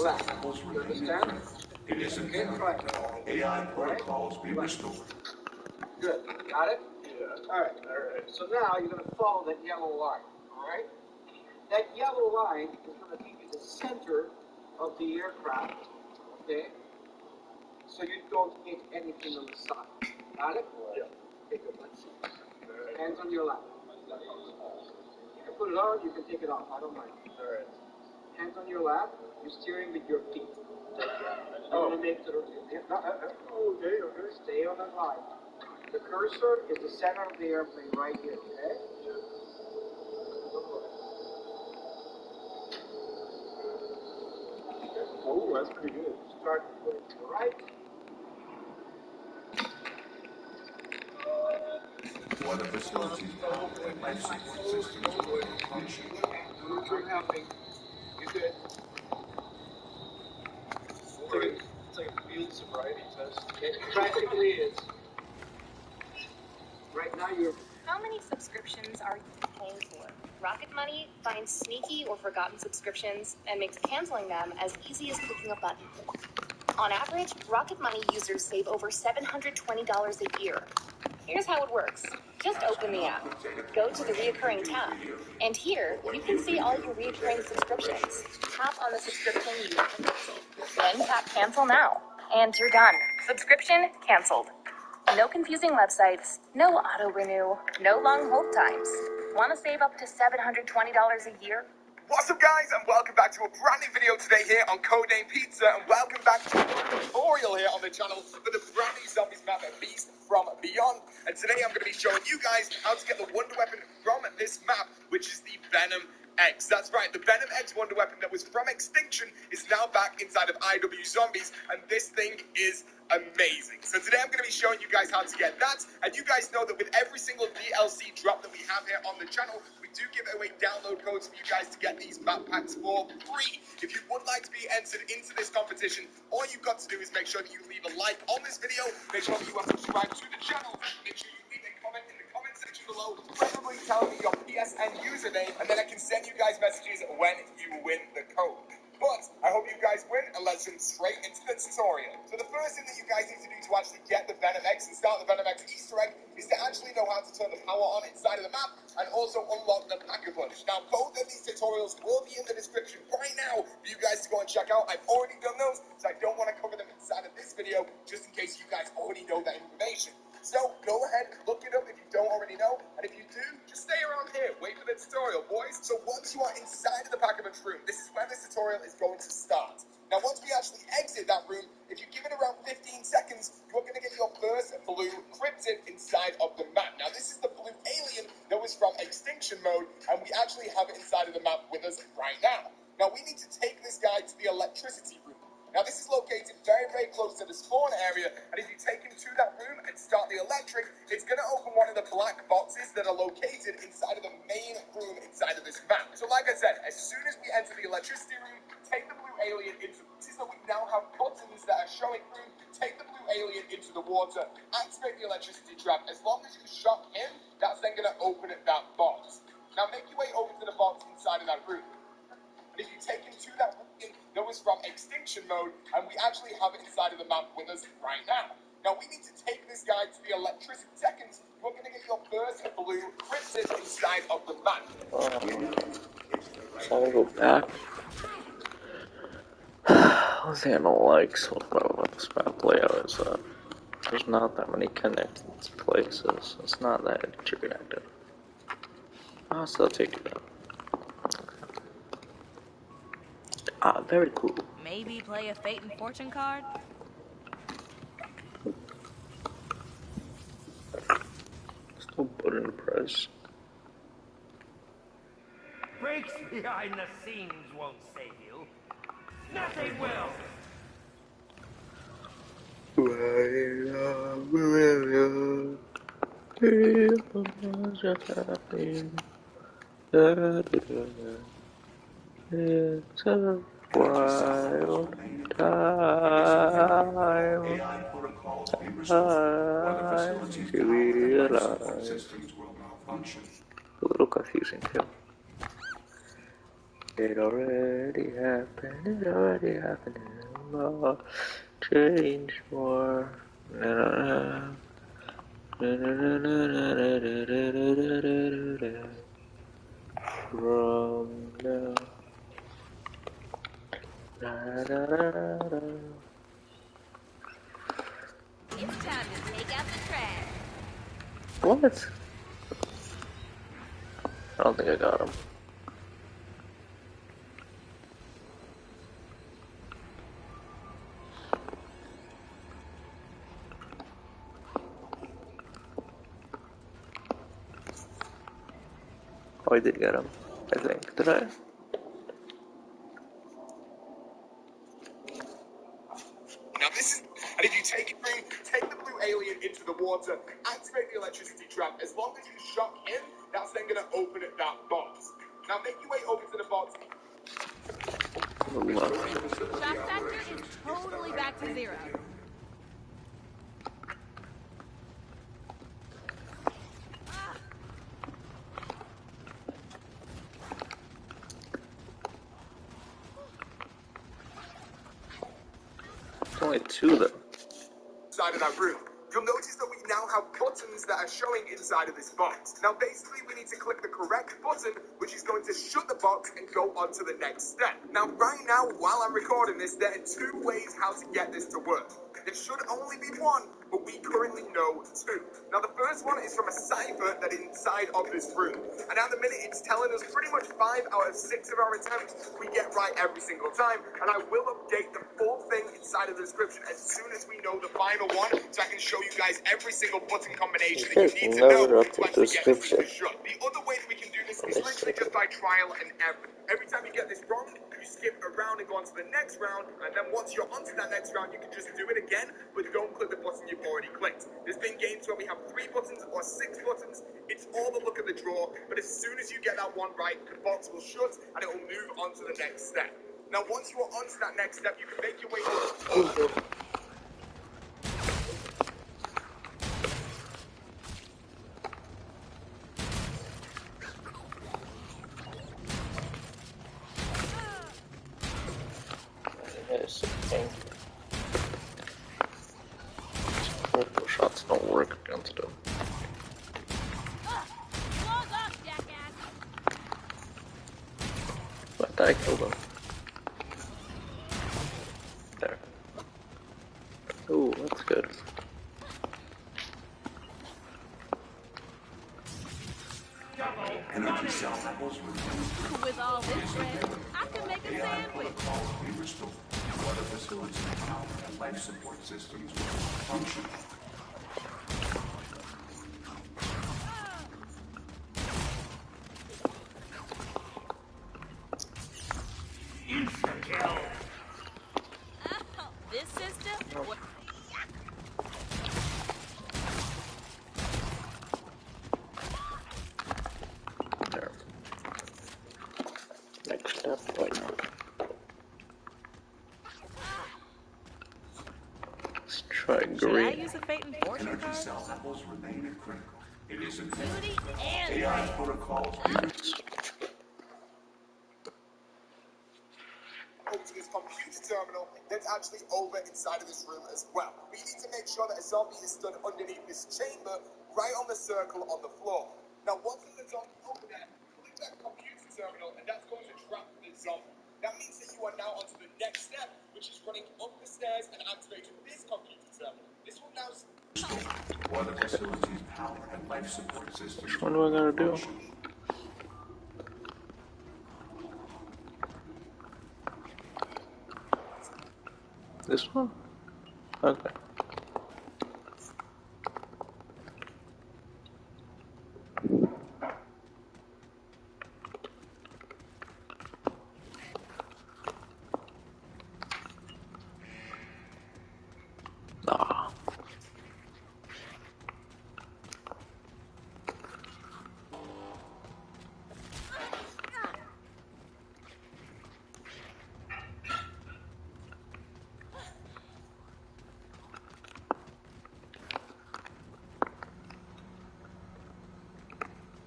Speaker 18: left. You understand?
Speaker 15: It is imperative that all AI protocols be restored.
Speaker 18: Good. Got it? Yeah. All right. So now you're going to follow that yellow line. All right? That yellow line is going to give you the center of the aircraft. Okay? So you don't hit anything on the side. Got it? Yeah. Okay, good. Let's see. Hands on your lap. You can put it on, you can take it off. I don't mind.
Speaker 17: All right.
Speaker 18: Hands on your lap. You're steering with your feet. I'm going to make it. Okay. Stay on that line. The cursor is the center of the airplane right here. Okay?
Speaker 17: Oh, that's pretty good.
Speaker 18: Start putting to the right.
Speaker 15: Water facilities, power, and life support systems are functioning.
Speaker 18: I'm helping. You good?
Speaker 17: It's like a field sobriety test.
Speaker 18: It practically is. Right now you're...
Speaker 19: How many subscriptions are you paying for? Rocket Money finds sneaky or forgotten subscriptions and makes canceling them as easy as clicking a button. On average, Rocket Money users save over $720 a year. Here's how it works. Just open the app, go to the reoccurring tab, and here you can see all your reoccurring subscriptions. Tap on the subscription you want to cancel. Then tap cancel now, and you're done. Subscription canceled. No confusing websites, no auto renew, no long hold times. Want to save up to $720 a year?
Speaker 20: What's up, guys, and welcome back to a brand new video today here on Codename Pizza, and welcome back to a tutorial here on the channel for the brand new Zombies map, Beast from Beyond. And today I'm going to be showing you guys how to get the wonder weapon from this map, which is the Venom X. That's right, the Venom X wonder weapon that was from Extinction is now back inside of IW Zombies, and this thing is amazing. So today I'm going to be showing you guys how to get that, and you guys know that with every single DLC drop that we have here on the channel, we do give away download codes for you guys to get these map packs for free. If you would like to be entered into this competition, all you've got to do is make sure that you leave a like on this video, make sure that you are subscribed to the channel, make sure you leave a comment in the comment section below, preferably telling me your PSN username, and then I can send you guys messages when you win the code. But I hope you guys win, and let's jump straight into the tutorial. So the first thing that you guys need to do to actually get the Venom X and start the Venom X Easter egg is to actually know how to turn the power on inside of the map and also unlock the Pack-a-Punch. Now, both of these tutorials will be in the description right now for you guys to go and check out. I've already done those, so I don't want to cover them inside of this video, just in case you guys already know that information. So go ahead, look it up if you don't already know, and if you do, just stay around here, wait for the tutorial, boys. So once you are inside of the Pack-a-Punch room, this is where this tutorial is going to start. Now once we actually exit that room, if you give it around 15 seconds, you're going to get your first blue cryptid inside of the map. Now this is the blue alien that was from Extinction mode, and we actually have it inside of the map with us right now. Now we need to take this guy to the electricity room. Now this is located very, very close to the spawn area, and if you take him to that room and start the electric, it's going to open one of the black boxes that are located inside of the main room inside of this map. So like I said, as soon as we enter the electricity room, take the blue alien into, so we now have buttons that are showing through, take the blue alien into the water, activate the electricity trap. As long as you shock him, that's then going to open that box. Now make your way over to the box inside of that room. And if you take him to that room that was from Extinction mode, and we actually have it inside of the map with us right now. Now we need to take this guy to the electricity seconds. You're going to get your first blue cryptid inside of the map.
Speaker 9: So I'll go back. One thing I don't like so far about this map layout is there's not that many connections places. It's not that interconnected. I'll still take it out. Ah, very cool.
Speaker 3: Maybe play a fate and fortune card?
Speaker 9: Still button press.
Speaker 7: Breaks behind the scenes won't save you. Nothing will.
Speaker 9: It's a wild time.
Speaker 15: AI protocols be restored while the facility's power and life support systems will malfunction.
Speaker 9: A little confusing too. It already happened. It already happened. More, change more. From now.
Speaker 3: It's time to take out the trash.
Speaker 9: What? I don't think I got him. Oh, I did get him. I think. Did I?
Speaker 20: Now this is, and if you take it through, take the blue alien into the water, activate the electricity trap. As long as you shock him, that's then going to open at that box. Now make your way over to the box.
Speaker 3: Shock factor is totally back to 0.
Speaker 9: It's only 2 though.
Speaker 20: Side of that room. You'll notice that we now have buttons that are showing inside of this box. Now basically we need to click the correct button, which is going to shut the box and go on to the next step. Now right now, while I'm recording this, there are 2 ways how to get this to work. There should only be one, but we currently know 2. Now the first one is from a cipher that is inside of this room. And at the minute it's telling us pretty much 5 out of 6 of our attempts we get right every single time. And I will update the full thing inside of the description as soon as we know the final one, so I can show you guys every single button combination that you need to know to actually get this to shut. The other way that we can do this is literally just by trial and error. Every time you get this wrong, you skip around and go on to the next round, and then once you're onto that next round, you can just do it again, but don't click the button you've already clicked. There's been games where we have 3 buttons or 6 buttons. It's all the look of the draw, but as soon as you get that one right, the box will shut and it will move on to the next step. Now, once you are onto that next step, you can make your way over.
Speaker 9: Yes, thank you. Critical shots don't work against him. But I killed him. There. Oh, that's good.
Speaker 15: Energy cell levels
Speaker 3: With all this bread, I can make a sandwich.
Speaker 15: be restored while the facility's power and life support systems will function.
Speaker 7: Insta-kill.
Speaker 3: Oh, this system? What?
Speaker 9: There. Next step, right now. Let's try
Speaker 3: Should I
Speaker 9: green.
Speaker 3: use a fate and fortune
Speaker 15: Energy
Speaker 3: card?
Speaker 15: cell levels remain critical. It is
Speaker 3: Beauty
Speaker 15: imperative
Speaker 3: and
Speaker 15: AI protocols be restored.
Speaker 20: Over to this computer terminal that's actually over inside of this room as well. We need to make sure that a zombie is stood underneath this chamber, right on the circle on the floor. Now, once the zombie over there, click that computer terminal, and that's going to trap the zombie. That means that you are now onto the next step, which is running up the stairs and activating this computer terminal. This will now
Speaker 15: Or the facility's power and life support systems.
Speaker 9: Which one do I gotta do? This one? Okay. Ah.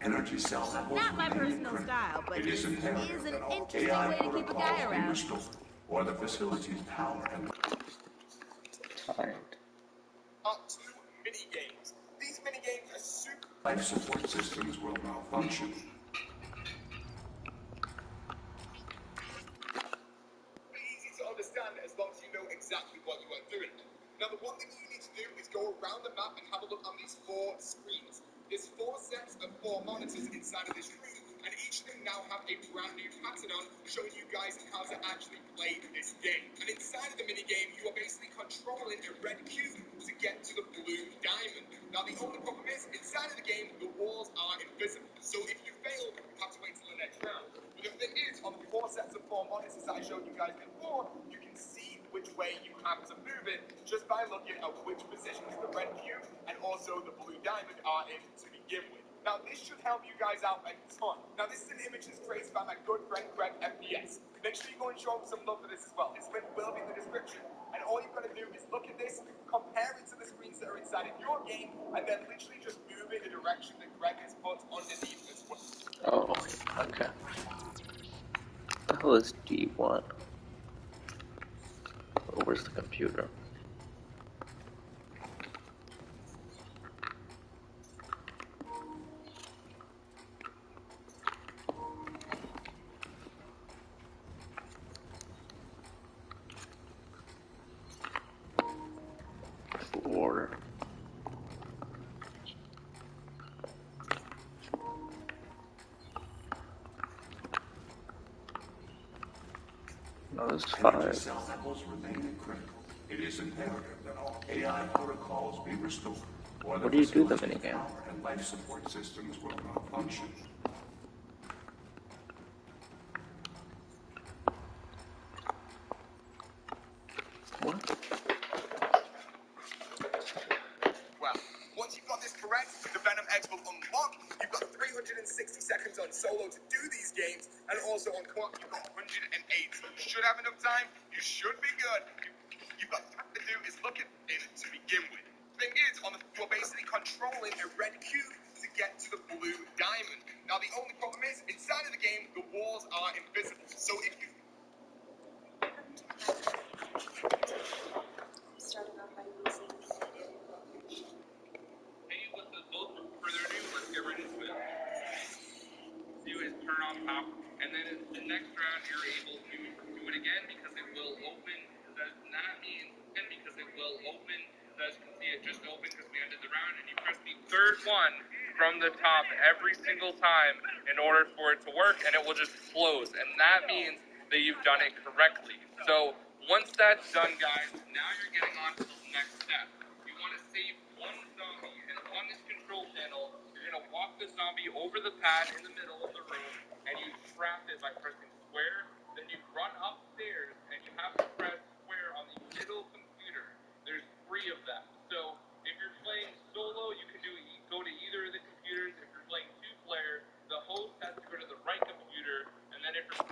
Speaker 15: Energy cell levels
Speaker 3: Not my
Speaker 15: remain
Speaker 3: personal
Speaker 15: critical.
Speaker 3: style, but
Speaker 15: It
Speaker 3: this
Speaker 15: is
Speaker 3: is
Speaker 15: imperative
Speaker 3: an
Speaker 15: that all
Speaker 3: interesting
Speaker 15: AI
Speaker 3: way to keep a guy
Speaker 15: protocols be
Speaker 3: around.
Speaker 15: restored, or the facility's power and
Speaker 9: Timed.
Speaker 20: Up to mini games. These mini games are super
Speaker 15: life support systems will malfunction.
Speaker 20: easy to understand as long as you know exactly what you are doing. Now, the one thing you need to do is go around the map and have a look on these 4 screens. There's 4 sets of 4 monitors inside of this room, and each of them now have a brand new pattern on, showing you guys how to actually play this game. And inside of the mini game, you are basically controlling a red cube to get to the blue diamond. Now, the only problem is, inside of the game, the walls are invisible. So if you fail, you have to wait till the next round. But the thing is, on the 4 sets of 4 monitors that I showed you guys before, you can see which way you have to move it just by looking at which positions the red cube and also the blue diamond are in to begin with. Now, this should help you guys out a ton. Now, this is an image that's created by my good friend Greg FPS. Make sure you go and show him some love for this as well. His link will be in the description. And all you've got to do is look at this, compare it to the screens that are inside of your game, and then literally just move it in the direction that Greg has put underneath as well.
Speaker 9: Oh, okay. The hell is D1? Oh, where's the computer? Floor. No, this is
Speaker 15: Energy
Speaker 9: 5.
Speaker 15: cell levels remain critical. It is imperative that all AI protocols be restored, or the
Speaker 9: What do you do the
Speaker 15: facility's
Speaker 9: minigame?
Speaker 15: power and life support systems will malfunction.
Speaker 9: What?
Speaker 20: Well, once you've got this correct, the Venom Eggs will unlock. You've got 360 seconds on solo to do these games, and also on co-op, you've got 108. So you should have enough time. You should be good. You've got to do is look at it to begin with. Thing is, you're basically controlling a red cube to get to the blue diamond. Now, the only problem is, inside of the game, the walls are invisible. So if you
Speaker 6: Starting off by using
Speaker 21: Hey, without further ado, let's get right into it. Do is turn on pop, and then in the next round you're able to do it again because it will open. Does not mean and because it will open. As you can see, it just opened because we ended the round, and you press the third one from the top every single time in order for it to work, and it will just close, and that means that you've done it correctly. So once that's done, guys, now you're getting on to the next step. You want to save one zombie, and on this control panel, you're going to walk the zombie over the pad in the middle of the room, and you trap it by pressing square. Then you run upstairs, and you have to press square on the middle computer. There's 3 of them. So if you're playing solo, you can go to either of the computers. If you're playing 2-player, the host has to go to the right computer, and then if you're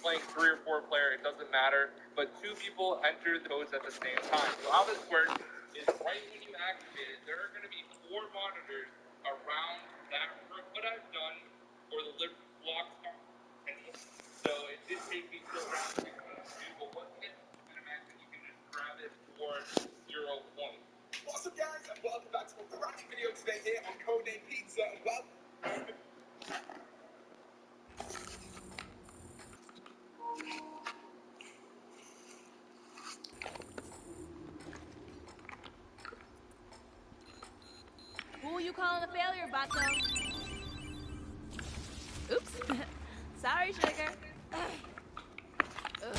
Speaker 21: playing 3 or 4-player, it doesn't matter, but 2 people enter those at the same time. So how this works is right when you activate it, there are going to be 4 monitors around that room. What I've done for the lift block start, so it did take me till around 6 minutes to do, but once you get to the Cinemax, you can just grab it for 0 points.
Speaker 20: What's up, guys, and welcome back to a brand new video today here on Codename Pizza, and welcome.
Speaker 3: you calling a failure, Bato? Oops. Sorry, sugar. Ugh.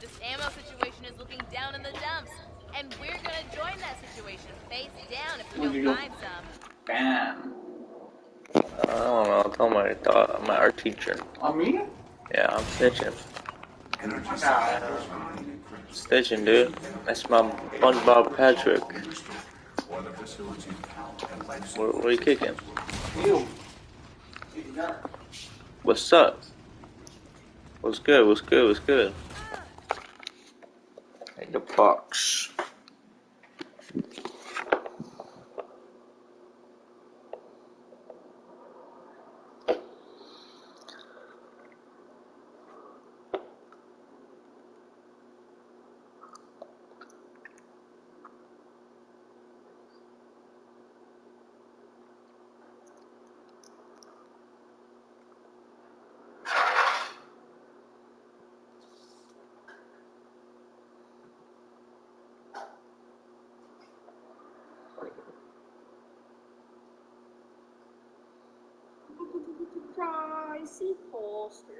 Speaker 3: This ammo situation is looking down in the dumps. And we're gonna join that situation face down if we don't find some.
Speaker 13: Bam.
Speaker 9: I don't know. I told my art teacher.
Speaker 18: On me?
Speaker 9: Yeah, I'm stitching. Stitching, dude. That's my SpongeBob Patrick. What are you kicking?
Speaker 18: You.
Speaker 9: What's up? What's good? What's good? What's good? Hey, the box.
Speaker 6: Pricey poster.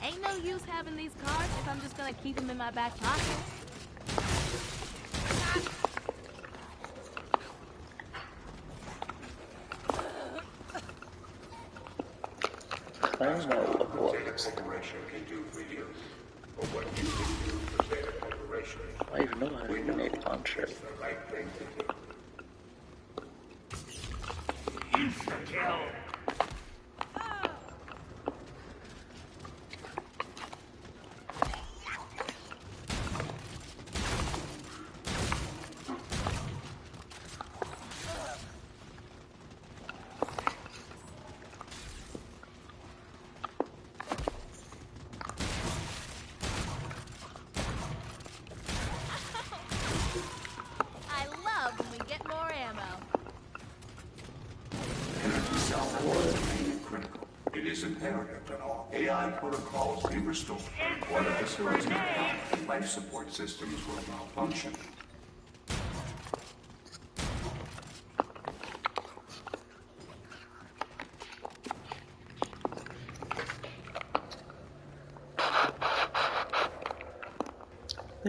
Speaker 3: Ain't no use having these cards if I'm just gonna keep them in my back pocket.
Speaker 9: I don't know what
Speaker 15: Corporation can do for you, or what you can do for Zeta Corporation.
Speaker 9: I even know how to grenade a launcher.
Speaker 15: It's the right thing to do.
Speaker 1: Insta-kill.
Speaker 3: I love when we get more ammo.
Speaker 15: Energy cell networks remain critical. It is imperative that all AI protocols be restored, or the facility's power and life support systems will malfunction.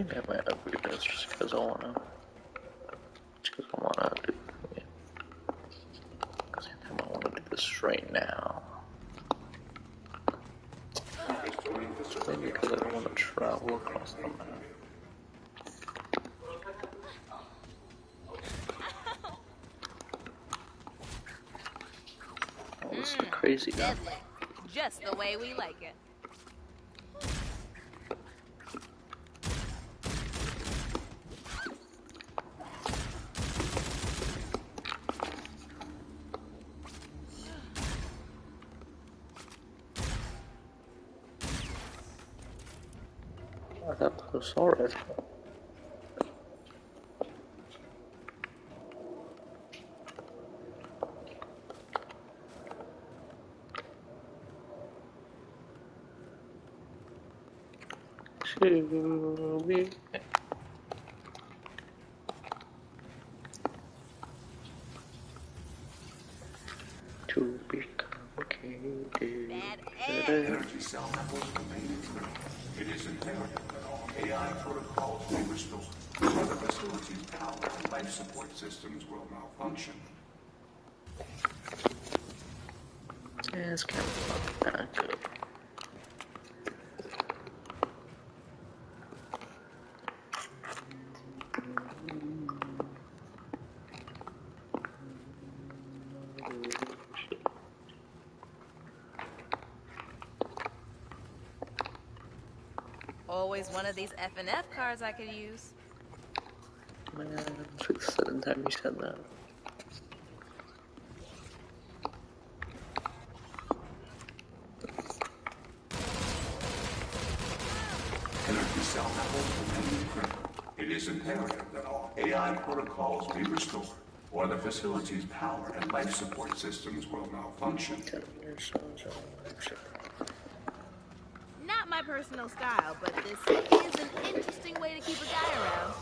Speaker 9: I think I might upgrade this just because I wanna. Because I wanna do. Yeah. Because I think I wanna do this right now. Maybe because I don't want to travel across the map. Oh, this is crazy.
Speaker 3: Deadly. Just the way we like it.
Speaker 9: I got the assault rifle. Shooby. To be complicated.
Speaker 15: Energy cell networks remain critical. It is imperative that all AI protocols be restored, or the facility's power and life support systems will malfunction.
Speaker 9: Yeah, this camera's not that good.
Speaker 3: Always one of these F&F cards I could use.
Speaker 9: Man, it's like the second time you said that.
Speaker 15: Energy cell levels remain critical. It is imperative that all AI protocols be restored, or the facility's power and life support systems will malfunction.
Speaker 3: Not my personal style, but this is an interesting way to keep a guy around.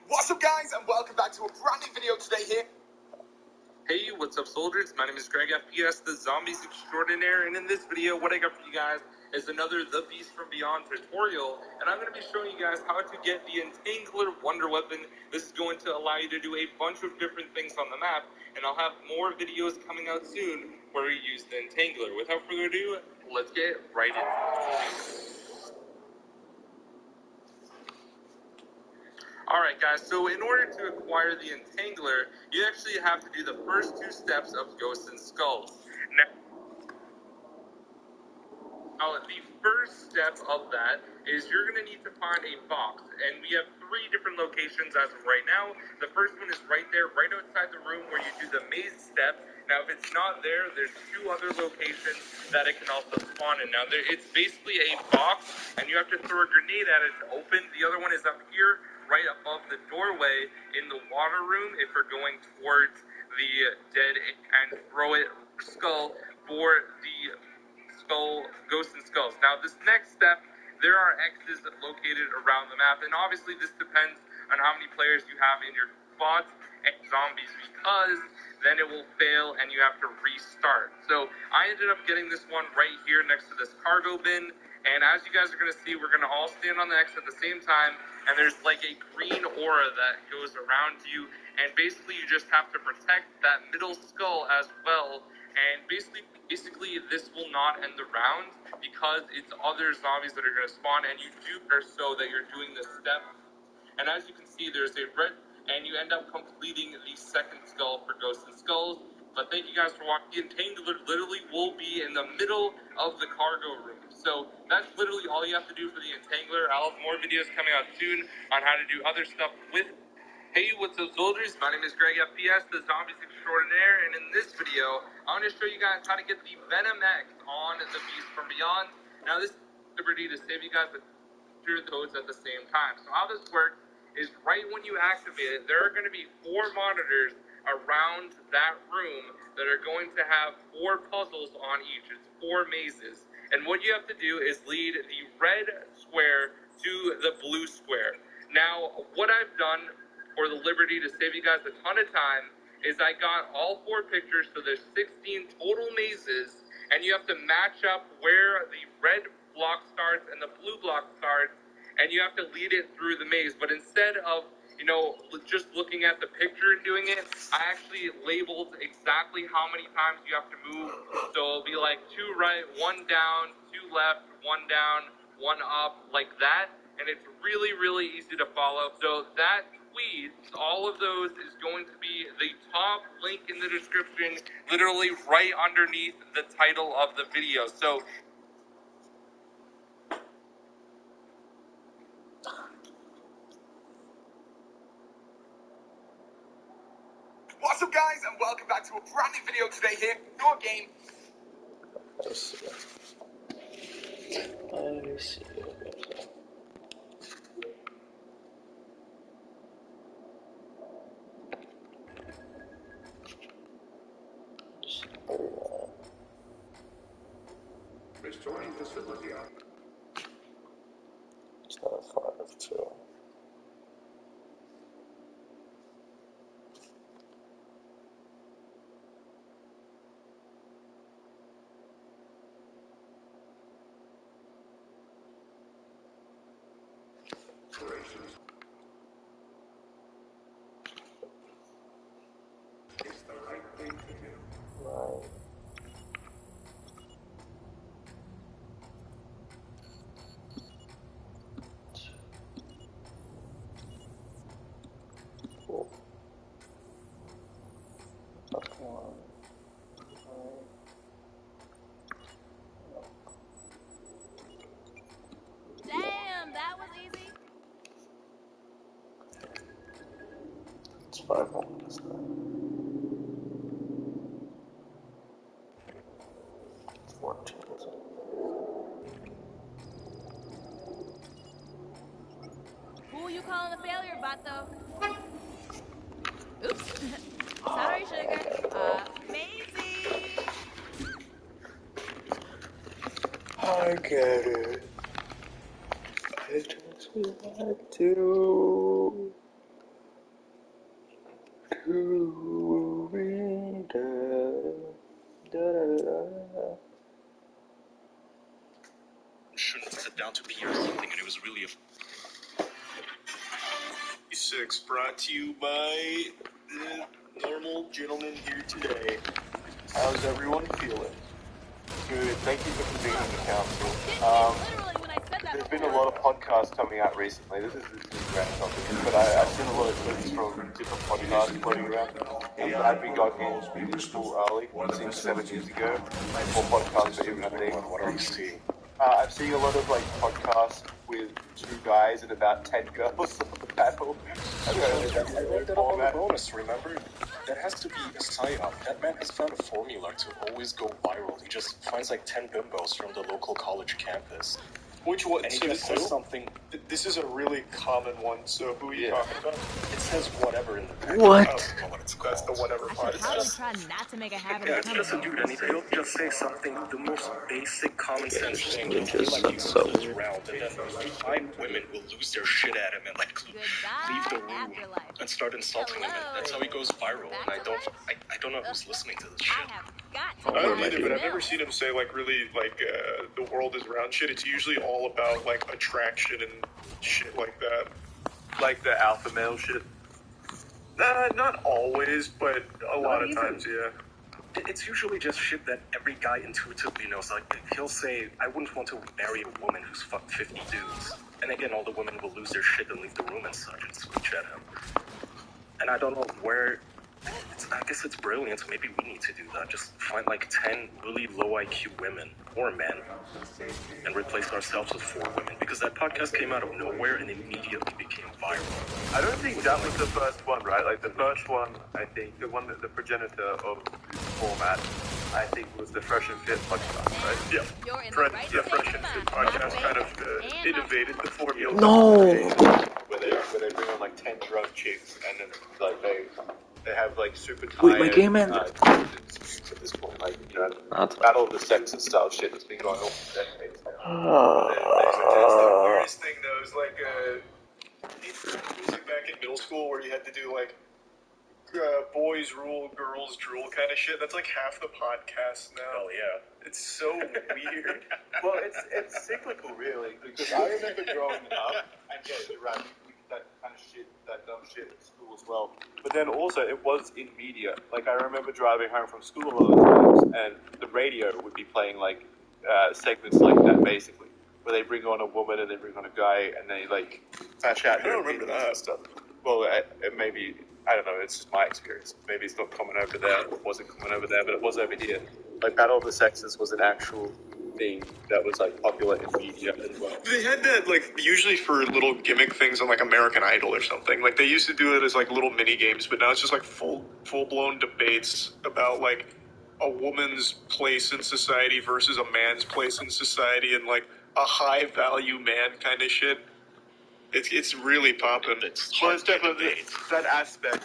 Speaker 20: What's up, guys, and welcome back to a brand new video today here.
Speaker 21: Hey, what's up, soldiers? My name is Greg FPS, the Zombies Extraordinaire, and in this video, what I got for you guys is another The Beast from Beyond tutorial, and I'm going to be showing you guys how to get the Entangler Wonder Weapon. This is going to allow you to do a bunch of different things on the map, and I'll have more videos coming out soon where we use the Entangler. Without further ado, let's get right into it. Alright guys, so in order to acquire the Entangler, you actually have to do the first two steps of Ghosts and Skulls. Now, the first step of that is you're going to need to find a box, and we have 3 different locations as of right now. The first one is right there, right outside the room where you do the maze step. Now, if it's not there, there's 2 other locations that it can also spawn in. Now, it's basically a box, and you have to throw a grenade at it to open. The other one is up here, right above the doorway in the water room if we're going towards the dead, and throw it skull for the skull, Ghosts and Skulls. Now, this next step, there are X's located around the map, and obviously this depends on how many players you have in your bots and zombies, because then it will fail and you have to restart. So I ended up getting this one right here next to this cargo bin, and as you guys are going to see, we're going to all stand on the X at the same time, and there's like a green aura that goes around you, and basically you just have to protect that middle skull as well. And basically this will not end the round because it's other zombies that are going to spawn, and you do so that you're doing this step. And as you can see, there's a red, and you end up completing the second skull for Ghosts and Skulls. But thank you guys for watching. The Entangler literally will be in the middle of the cargo room. So that's literally all you have to do for the Entangler. I'll have more videos coming out soon on how to do other stuff with it. Hey, what's up, soldiers? My name is Greg FPS, the Zombies Extraordinaire, and in this video, I'm going to show you guys how to get the Venom X on the Beast from Beyond. Now, this is liberty to save you guys the codes at the same time. So how this works is right when you activate it, there are going to be 4 monitors around that room that are going to have 4 puzzles on each. It's 4 mazes. And what you have to do is lead the red square to the blue square. Now, what I've done for the liberty to save you guys a ton of time is I got all 4 pictures, so there's 16 total mazes, and you have to match up where the red block starts and the blue block starts, and you have to lead it through the maze. But instead of, you know, just looking at the picture and doing it, I actually labeled exactly how many times you have to move. So it'll be like 2 right, 1 down, 2 left, 1 down, 1 up, like that. And it's really, really easy to follow. So that tweet, all of those is going to be the top link in the description, literally right underneath the title of the video. So
Speaker 20: What's up, guys, and welcome back to a brand new video today here. Your game.
Speaker 9: I see.
Speaker 15: Restoring facility up.
Speaker 9: It's not a 5-2. 5 more this time. 14, is it?
Speaker 3: Who you calling a failure, Vato? Oops. Sorry, sugar. Maisie!
Speaker 11: I get it. It takes me back to
Speaker 8: Shouldn't sit down to pee or something, and it was really a
Speaker 17: 6 brought to you by the normal gentleman here today. How's everyone feeling?
Speaker 11: Good. Thank you for convening the council. There's been a lot of podcasts coming out recently. This is great topic, but I've seen a lot of clips from different podcasts floating around. I'm glad we got in school early, since 7 years ago, before podcasts were even a thing.
Speaker 8: What are you seeing?
Speaker 11: I'm seeing a lot of like podcasts with 2 guys and about 10 girls on the panel.
Speaker 8: I wrote that up on the bonus, remember? That has to be a psyop. That man has found a formula to always go viral. He just finds like 10 bimbos from the local college campus.
Speaker 17: Which one?
Speaker 8: And he
Speaker 17: So
Speaker 8: just says something.
Speaker 17: This is a really common one, so who are you talking about?
Speaker 8: It says whatever in the package.
Speaker 9: What?
Speaker 8: I don't know what it's called.
Speaker 17: That's the whatever
Speaker 3: I
Speaker 17: part.
Speaker 3: should probably try not to make a habit
Speaker 8: Yeah,
Speaker 3: of
Speaker 8: it's
Speaker 3: coming.
Speaker 8: just a dude, and if he'll just say something, the most basic common sense thing, he'll
Speaker 9: Ninja
Speaker 8: feel like he
Speaker 9: sounds so
Speaker 8: wins this
Speaker 9: weird.
Speaker 8: round, and then 5 women will lose their shit at him and like leave the room and start insulting him, and that's how he goes viral. And I don't know who's listening to this shit.
Speaker 17: I don't either, but I've never seen him say like really like the world is round shit. It's usually all about like attraction and shit like that.
Speaker 11: Like the alpha male shit.
Speaker 17: Not always, but a lot of times, yeah.
Speaker 8: It's usually just shit that every guy intuitively knows. Like, he'll say, I wouldn't want to marry a woman who's fucked 50 dudes. And again, all the women will lose their shit and leave the room and such and switch at him. And I don't know where... I guess it's brilliant. Maybe we need to do that. Just find like 10 really low IQ women or men and replace ourselves with 4 women. Because that podcast came out of nowhere and immediately became viral.
Speaker 11: I don't think that was the first one, right? Like the first one, I think, the one that the progenitor of this format, I think was the Fresh and Fit podcast, right?
Speaker 17: Yeah. Fresh and Fit podcast kind of innovated the formula.
Speaker 9: No!
Speaker 11: Where they bring on like 10 drunk chicks and then like they have like super tired.
Speaker 9: Wait, my game ended.
Speaker 11: At this point, like, you know, Battle of the Sexes style shit that's been going on for decades.
Speaker 17: That's the weirdest thing though, is like back in middle school where you had to do like boys rule, girls drool kind of shit. That's like half the podcast now.
Speaker 8: Oh yeah.
Speaker 17: It's so weird.
Speaker 11: Well, it's cyclical, really, because I remember growing up, and yeah, you're right, we did that kind of shit, that dumb shit at school as well. But then also, it was in media. Like, I remember driving home from school a lot of times, and the radio would be playing, like, segments like that, basically, where they bring on a woman and they bring on a guy, and they, like, hash out their opinions and stuff. Well, it maybe, I don't know, it's just my experience. Maybe it's not common over there, or it wasn't common over there, but it was over here. Like, Battle of the Sexes was an actual thing that was, like, popular in media as well.
Speaker 17: They had that, like, usually for little gimmick things on, like, American Idol or something. Like, they used to do it as, like, little mini-games, but now it's just, like, full-blown debates about, like, a woman's place in society versus a man's place in society and, like, a high-value man kind of shit. It's really popping.
Speaker 11: Well, it's definitely that aspect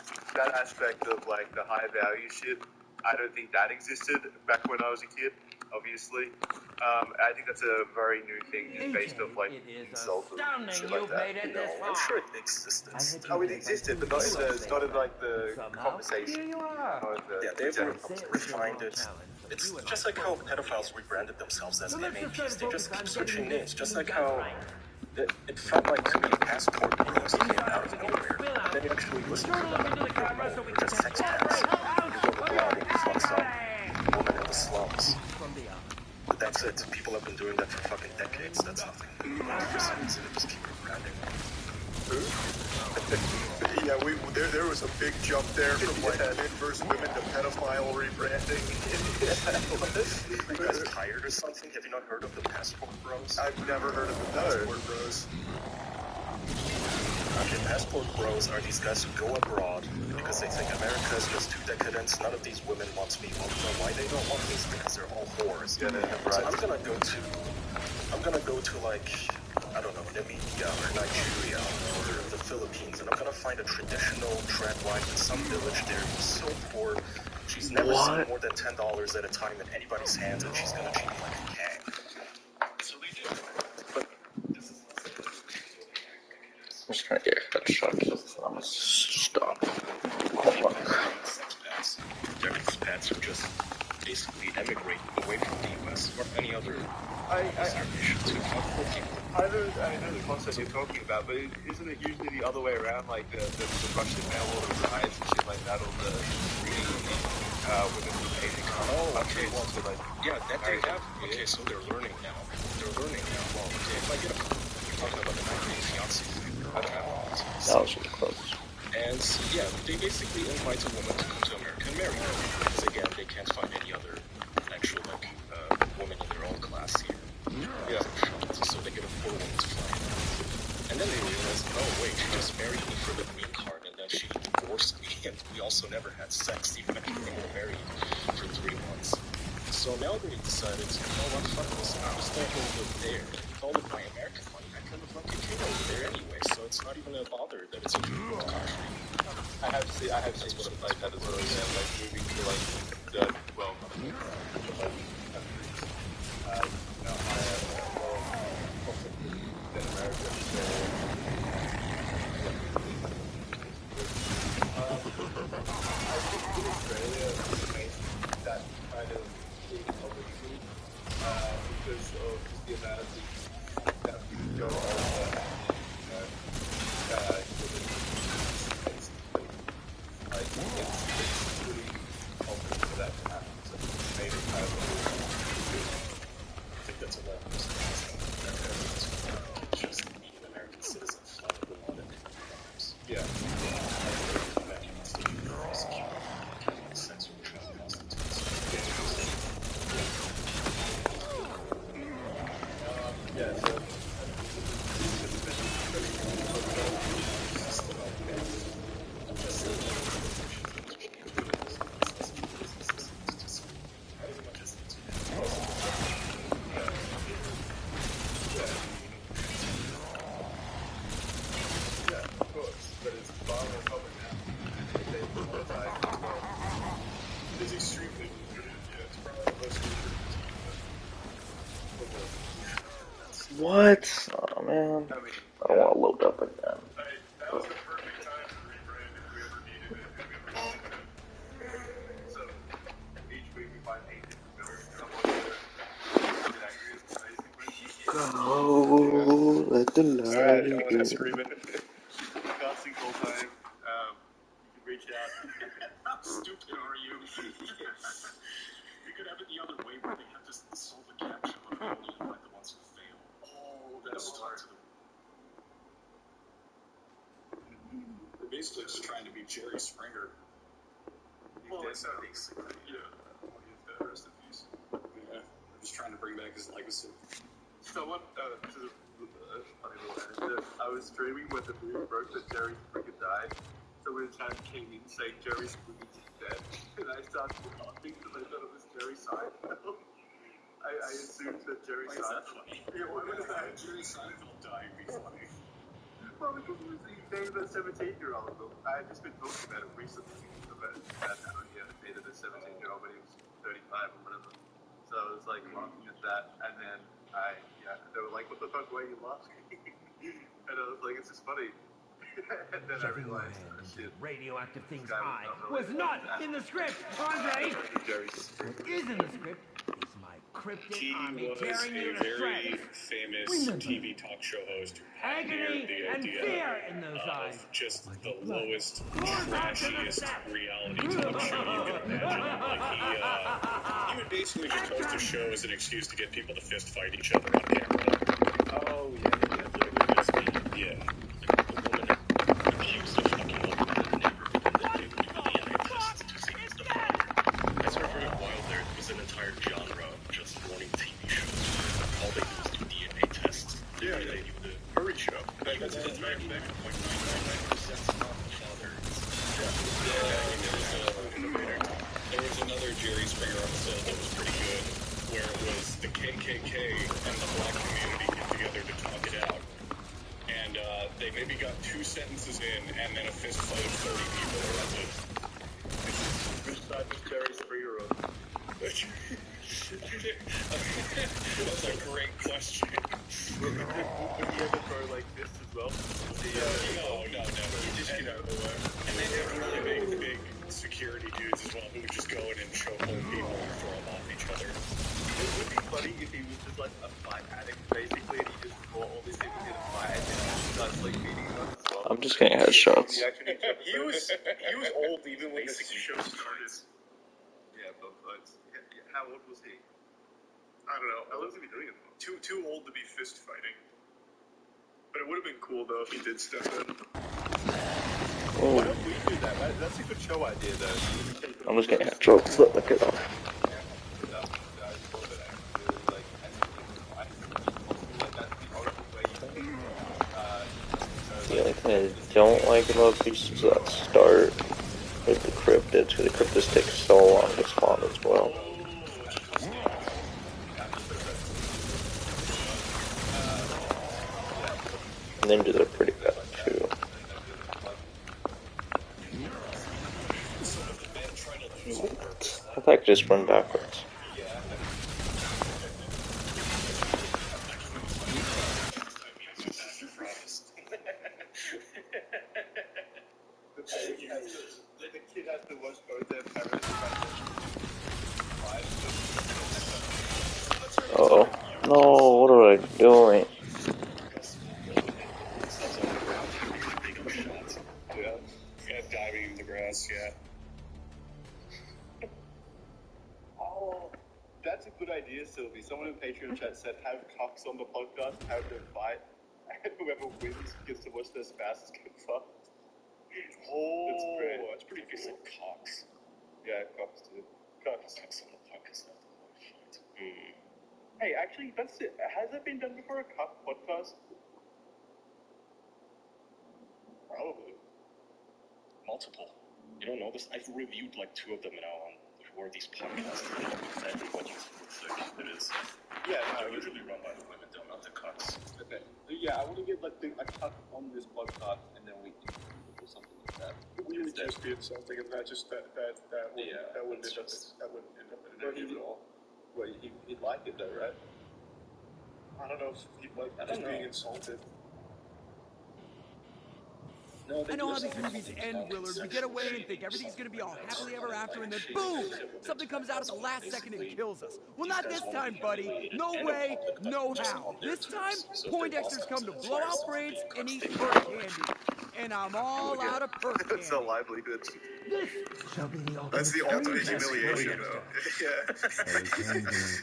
Speaker 11: of, like, the high-value shit. I don't think that existed back when I was a kid, obviously. I think that's a very new thing, just based off, like, insult and shit like that.
Speaker 8: I'm sure it existed.
Speaker 11: Oh, it existed, but not in like, the conversation.
Speaker 8: Yeah, they've refined it. It's just like how pedophiles rebranded themselves as MAPs. They just keep switching names. Just like how it felt like to me Passport Bros came out of nowhere. And then you actually listen to them, like, it's a sex tax. You go to blog and you fuck some woman in the slums. But that's it. People have been doing that for fucking decades. That's nothing new. For some reason, it just keep rebranding.
Speaker 17: Yeah, there was a big jump there from like men versus women to pedophile rebranding.
Speaker 8: Are you guys tired or something? Have you not heard of the Passport Bros?
Speaker 17: I've never heard of the Passport Bros.
Speaker 8: Okay, passport bros are these guys who go abroad because they think America is just too decadent. None of these women want me. Well, you know why they don't want me? It's because they're all whores.
Speaker 17: Yeah, they have rights.
Speaker 8: So I'm gonna go to like, I don't know, Namibia or Nigeria or the Philippines, and I'm gonna find a traditional trad wife in some village there who's so poor. She's never seen more than $10 at a time in anybody's hands, and she's gonna treat me like a king. So they do. But this is
Speaker 9: I'm just trying to get a headshot. I'm gonna stop.
Speaker 8: Their expats who just basically emigrate away from the US or any other nation to
Speaker 17: I know the concept you're talking about, but isn't it usually the other way around? Like the Russian mail order riots and shit like that, or the women from Asian countries to like.
Speaker 8: Yeah, that they have. Okay, so they're learning now. Well, okay, if I get you're talking about the 90 fiancé. I don't have one.
Speaker 9: That was really close.
Speaker 8: And yeah, they basically invite a woman to come to America and marry her. Because again, they can't find any other actual woman in their own class here. Yeah. So they get a poor woman to fly in. And then they realize, oh wait, she just married me for the green card, and then she divorced me, and we also never had sex even after we were married for 3 months. So now they decided, you know what, fuck this, I'm just gonna go live there. With all of my American money, I can live like a king over there anyway, so it's not even a bother that it's a different country.
Speaker 17: I have seen stuff like that as well, yeah, like moving to like the, well, that kind of thing illegal because of the amount of things that we go over it's pretty open for that to happen. So it's made it kind of
Speaker 8: I think that's a lot of just being an American citizen flying the one and
Speaker 17: yeah. Yeah, so
Speaker 9: What? Oh man. I don't want to load up again.
Speaker 17: that was the perfect time to rebrand if we ever needed it. So each week we find 8 different bills.
Speaker 9: Go, let the light in.
Speaker 17: Screaming. Casting whole time. You can reach out.
Speaker 8: How stupid are you? We could have it the other way where they have to solve a capture but only invite the ones who fail. Oh, that's hard. They're basically just trying to be Jerry Springer. Well, it's basically, yeah. Rest in peace. Yeah. They're just trying to bring back his legacy.
Speaker 17: So what, this is a funny little anecdote. I was streaming when the news broke that Jerry Springer died. So when the chat came in saying Jerry Springer's dead, and I started laughing because I thought it was Jerry Seinfeld. I assumed that Jerry Seinfeld.
Speaker 8: Why is that funny? Yeah, why would that Jerry Seinfeld dying be funny?
Speaker 17: Well, because it was the name of a 17-year-old. I had just been talking about it recently, about how he had dated a 17-year-old when he was 35 or whatever. So I was like laughing at that, and then they were like, "What the fuck? Why are you laughing?" And I was like, "It's just funny." And then I realized, oh, shit,
Speaker 7: radioactive things high was not in the script, Andre. Is in the script. Is my cryptid army tearing you to shreds.
Speaker 4: Famous TV talk show host who pioneered the idea of just the lowest, trashiest reality talk show you can imagine. Like he would basically just host a show as an excuse to get people to fist fight each other on camera.
Speaker 17: Oh yeah, literally just
Speaker 4: yeah.
Speaker 8: The woman accused of fucking over in the neighborhood, and then they would do DNA tests to see who's the father. That's where for a while there was an entire genre of just morning TV shows. All they do is do DNA tests. Yeah, they do the Hurry Show.
Speaker 4: That's his entire thing. 0.999% father. There was another Jerry Springer episode that was pretty good, where it was the KKK and the black community get together to talk it out. And they maybe got 2 sentences in, and then a fist fight of 30 people. That's it.
Speaker 17: Which side was Jerry Springer on?
Speaker 4: That's a great question.
Speaker 17: Would he ever throw like this as well?
Speaker 4: No. He just get out of the way. And they have really big security dudes as well who would just go in and choke old people and throw them off each other.
Speaker 17: It would be funny if he was just like a fight addict, basically, and he just brought all these people in a fight and then he starts like beating them as well.
Speaker 9: I'm just getting headshots.
Speaker 17: He was old even when the show started. Yeah, both sides. Yeah, how old was he? I don't know. How long was he doing it for? Too old to be fist fighting. But it would have been cool though if he did step in.
Speaker 9: Oh.
Speaker 17: Why don't we do that? That's a good show idea though.
Speaker 9: I'm just getting headshots. Look it up. The only thing I don't like about these is that start with the cryptids, because the cryptids take so long to spawn as well. Ninjas are pretty bad too. What? I thought I could just run backwards.
Speaker 17: The kid has to watch both their parents.
Speaker 9: Uh-oh. No, what am I doing?
Speaker 4: Yeah, diving in the grass, yeah.
Speaker 17: Oh, that's a good idea, Sylvie. Someone in Patreon chat said have cucks on the podcast, have them fight, and whoever wins gets to watch their spouses get fucked. Oh, that's great.
Speaker 4: That's pretty good. Like cocks.
Speaker 17: Yeah, cocks too. Cocks.
Speaker 4: Cocks on the podcast.
Speaker 17: Hey, actually, that's it. Has that been done before, a cuck podcast?
Speaker 4: Probably. Multiple. You don't know this? I've reviewed like 2 of them now on who are these podcasts. Exactly what it is.
Speaker 17: Yeah,
Speaker 4: they're usually run by the women, though, not the cucks.
Speaker 17: Okay. Yeah, I want to get like a cuck on this podcast, and then we can do something like that.
Speaker 4: We would just be insulting, and that wouldn't end up in an interview at all.
Speaker 17: Well, he'd like it though, right?
Speaker 4: I don't know if he'd like just being insulted.
Speaker 2: No, I know how these movies end, Willard. We get away and think everything's gonna be all happily ever after, and then boom! Something comes out at the last second and kills us. Well, not this time, buddy. No way, no how. This time, Poindexter's come to blow out brains and eat perk candy. And I'm all out of perk candy.
Speaker 17: That's a livelihood.
Speaker 2: This shall be the ultimate.
Speaker 17: That's the ultimate humiliation, though.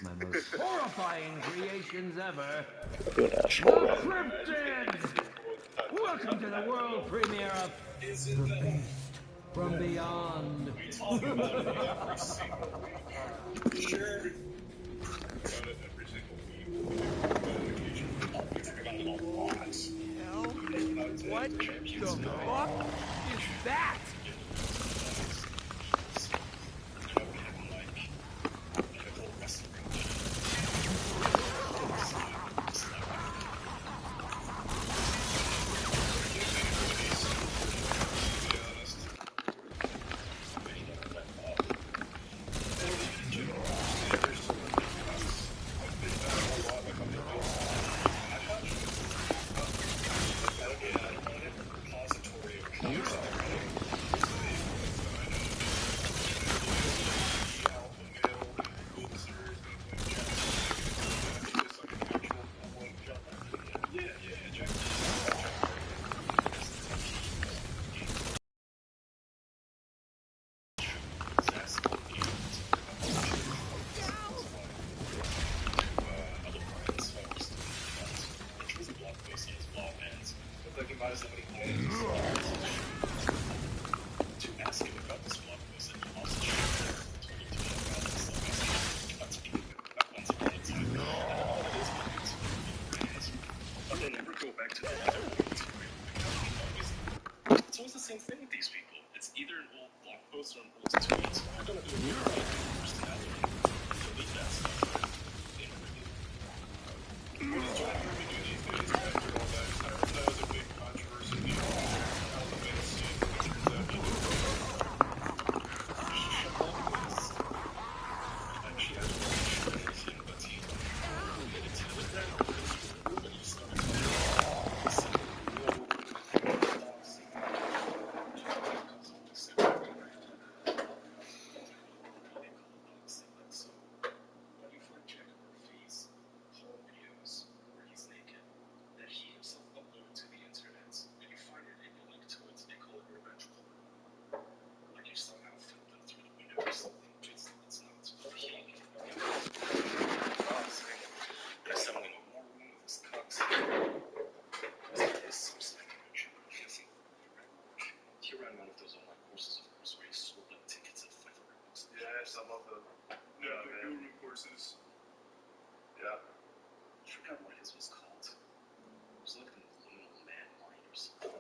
Speaker 7: My most horrifying creations ever.
Speaker 9: You an asshole.
Speaker 7: The Cryptids! Welcome to the world premiere of The Beast from Beyond.
Speaker 2: What the fuck is that?
Speaker 4: back to the nether. It's always the same thing with these people. It's either an old blog post or an old tweet. They're gonna do a new personality. Delete that stuff. What is John Kirby do these days after all that? I heard that was a big controversy. How the big scene turns out he did. Actually, I don't know anything, but he made it to the ground. But he started I love the guru courses. Yeah. I forgot what his was called. It was like the Luminal Man Mind or something.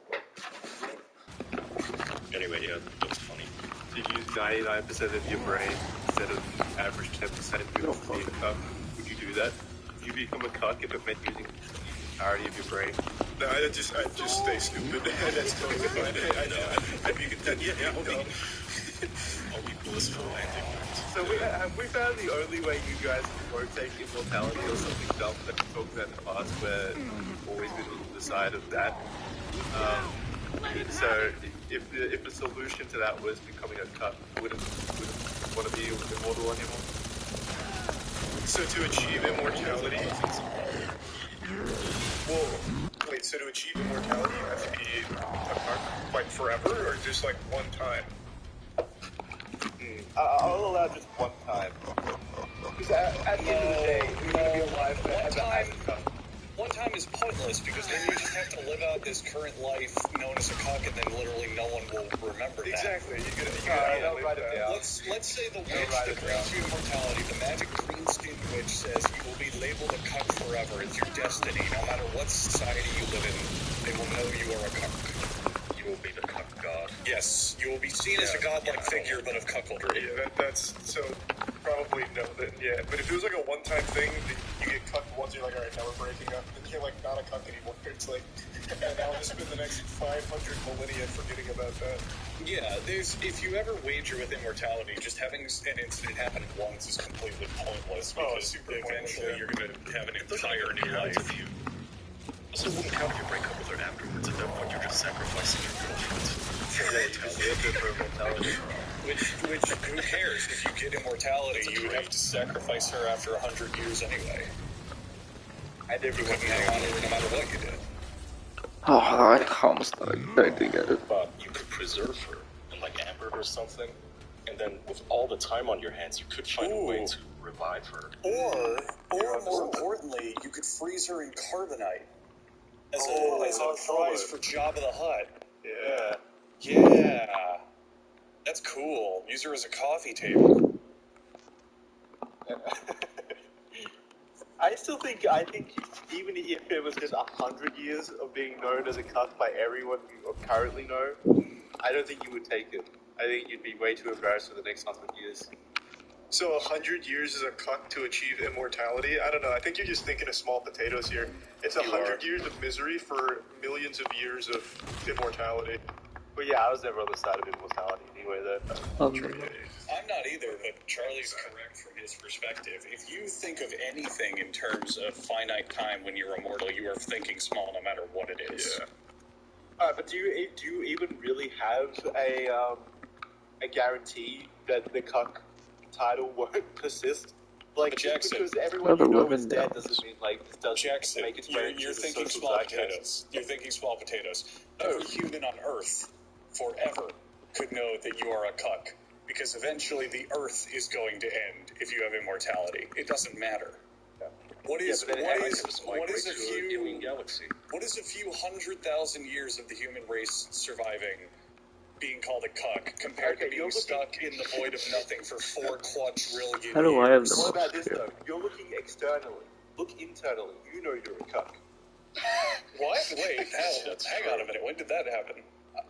Speaker 4: Anyway, yeah, that was funny.
Speaker 11: To use 99% of your brain instead of average 10% of your being a cuck, would you do that? Would you become a cuck if it meant using the entirety of your brain?
Speaker 17: No, I just stay stupid. That's totally fine.
Speaker 4: I'll be blissful and ignorant.
Speaker 11: So have we found the only way you guys won't take immortality or something dumb that we talked about in the past where you've always been on the side of that? So if the solution to that was becoming a cuck, wouldn't want to be immortal anymore?
Speaker 17: So to achieve immortality, well, wait, so to achieve immortality you have to be a cuck like forever or just like one time?
Speaker 11: I'll allow just one time. Because at the end of the day, we're going to be alive forever.
Speaker 5: One time is pointless because then you just have to live out this current life known as a cuck, and then literally no one will remember that.
Speaker 17: Exactly. You gotta
Speaker 5: write it down. Let's say the witch that grants you immortality, the magic green-skinned witch says you will be labeled a cuck forever. It's your destiny. No matter what society you live in, they will know you are a cuck.
Speaker 4: You will be the cuck god.
Speaker 5: Yes, you will be seen as a godlike figure, but of cuckoldry.
Speaker 17: Yeah, that's so probably no. Yeah, but if it was like a one-time thing, that you get cucked once, you're like, all right, now we're breaking up. Then you're like not a cuck anymore. It's like, and now I'll just spend the next 500 millennia forgetting about that.
Speaker 5: Yeah, if you ever wager with immortality, just having an incident happen once is completely pointless because eventually you're going to have an entire new life.
Speaker 4: Also, it wouldn't count if you break up with her afterwards. At that point, you're just sacrificing your girlfriend.
Speaker 5: Which, who cares? If you get immortality, you would have to sacrifice her after 100 years anyway.
Speaker 11: And
Speaker 5: you couldn't hang on to her no matter what you did.
Speaker 9: Oh, I almost tried to get it.
Speaker 4: But you could preserve her in like amber or something, and then with all the time on your hands, you could find a way to revive her.
Speaker 5: Or more importantly, you could freeze her in carbonite as a prize for Jabba the Hutt. Yeah. That's cool. Use her as a coffee table.
Speaker 11: I think even if it was just 100 years of being known as a cuck by everyone you currently know, I don't think you would take it. I think you'd be way too embarrassed for the next 100 years.
Speaker 17: So 100 years as a cuck to achieve immortality? I don't know. I think you're just thinking of small potatoes here. It's 100 years of misery for millions of years of immortality.
Speaker 11: But yeah, I was never on the side of immortality anyway, though.
Speaker 5: I'm not either, but Charlie's correct from his perspective. If you think of anything in terms of finite time when you're immortal, you are thinking small no matter what it is.
Speaker 11: Yeah. But do you even really have a guarantee that the cuck title won't persist? Like, just because everyone you know is dead doesn't mean, like, it doesn't make its way into the
Speaker 5: thinking
Speaker 11: social
Speaker 5: small
Speaker 11: zeitgeist.
Speaker 5: potatoes. You're thinking small potatoes. Every human on Earth forever could know that you are a cuck, because eventually the Earth is going to end if you have immortality. It doesn't matter. Yeah. What is a few 100,000 years of the human race surviving being called a cuck compared to being stuck in the void of nothing for 4 quadrillion
Speaker 9: How do I have
Speaker 5: years?
Speaker 9: the
Speaker 11: What about
Speaker 9: most
Speaker 11: this, though? You're looking externally. Look internally. You know you're a cuck.
Speaker 5: What? Wait, hang on a minute. When did that happen?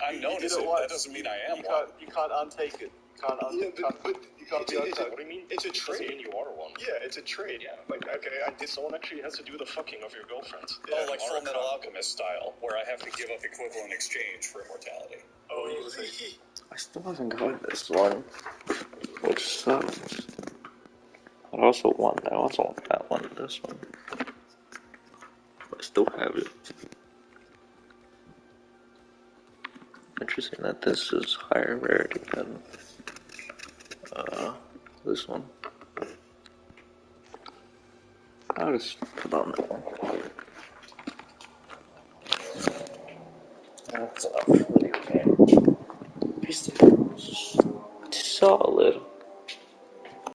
Speaker 5: I'm known as it. That doesn't mean I am one.
Speaker 11: You can't untake it. You can't you can't be untaken.
Speaker 8: What do you mean?
Speaker 11: It's a
Speaker 8: Doesn't
Speaker 11: trade.
Speaker 8: mean you are one.
Speaker 11: Yeah, it's a trade.
Speaker 8: Yeah.
Speaker 11: Like, okay, someone actually has to do the fucking of your girlfriend.
Speaker 5: Oh, like Full Metal Alchemist style, where I have to give up equivalent exchange for immortality.
Speaker 11: Oh, you think?
Speaker 9: I still haven't got this one, which sucks. I also want that one, this one. But I still have it. Interesting that this is higher rarity than this one. I'll just put on that one.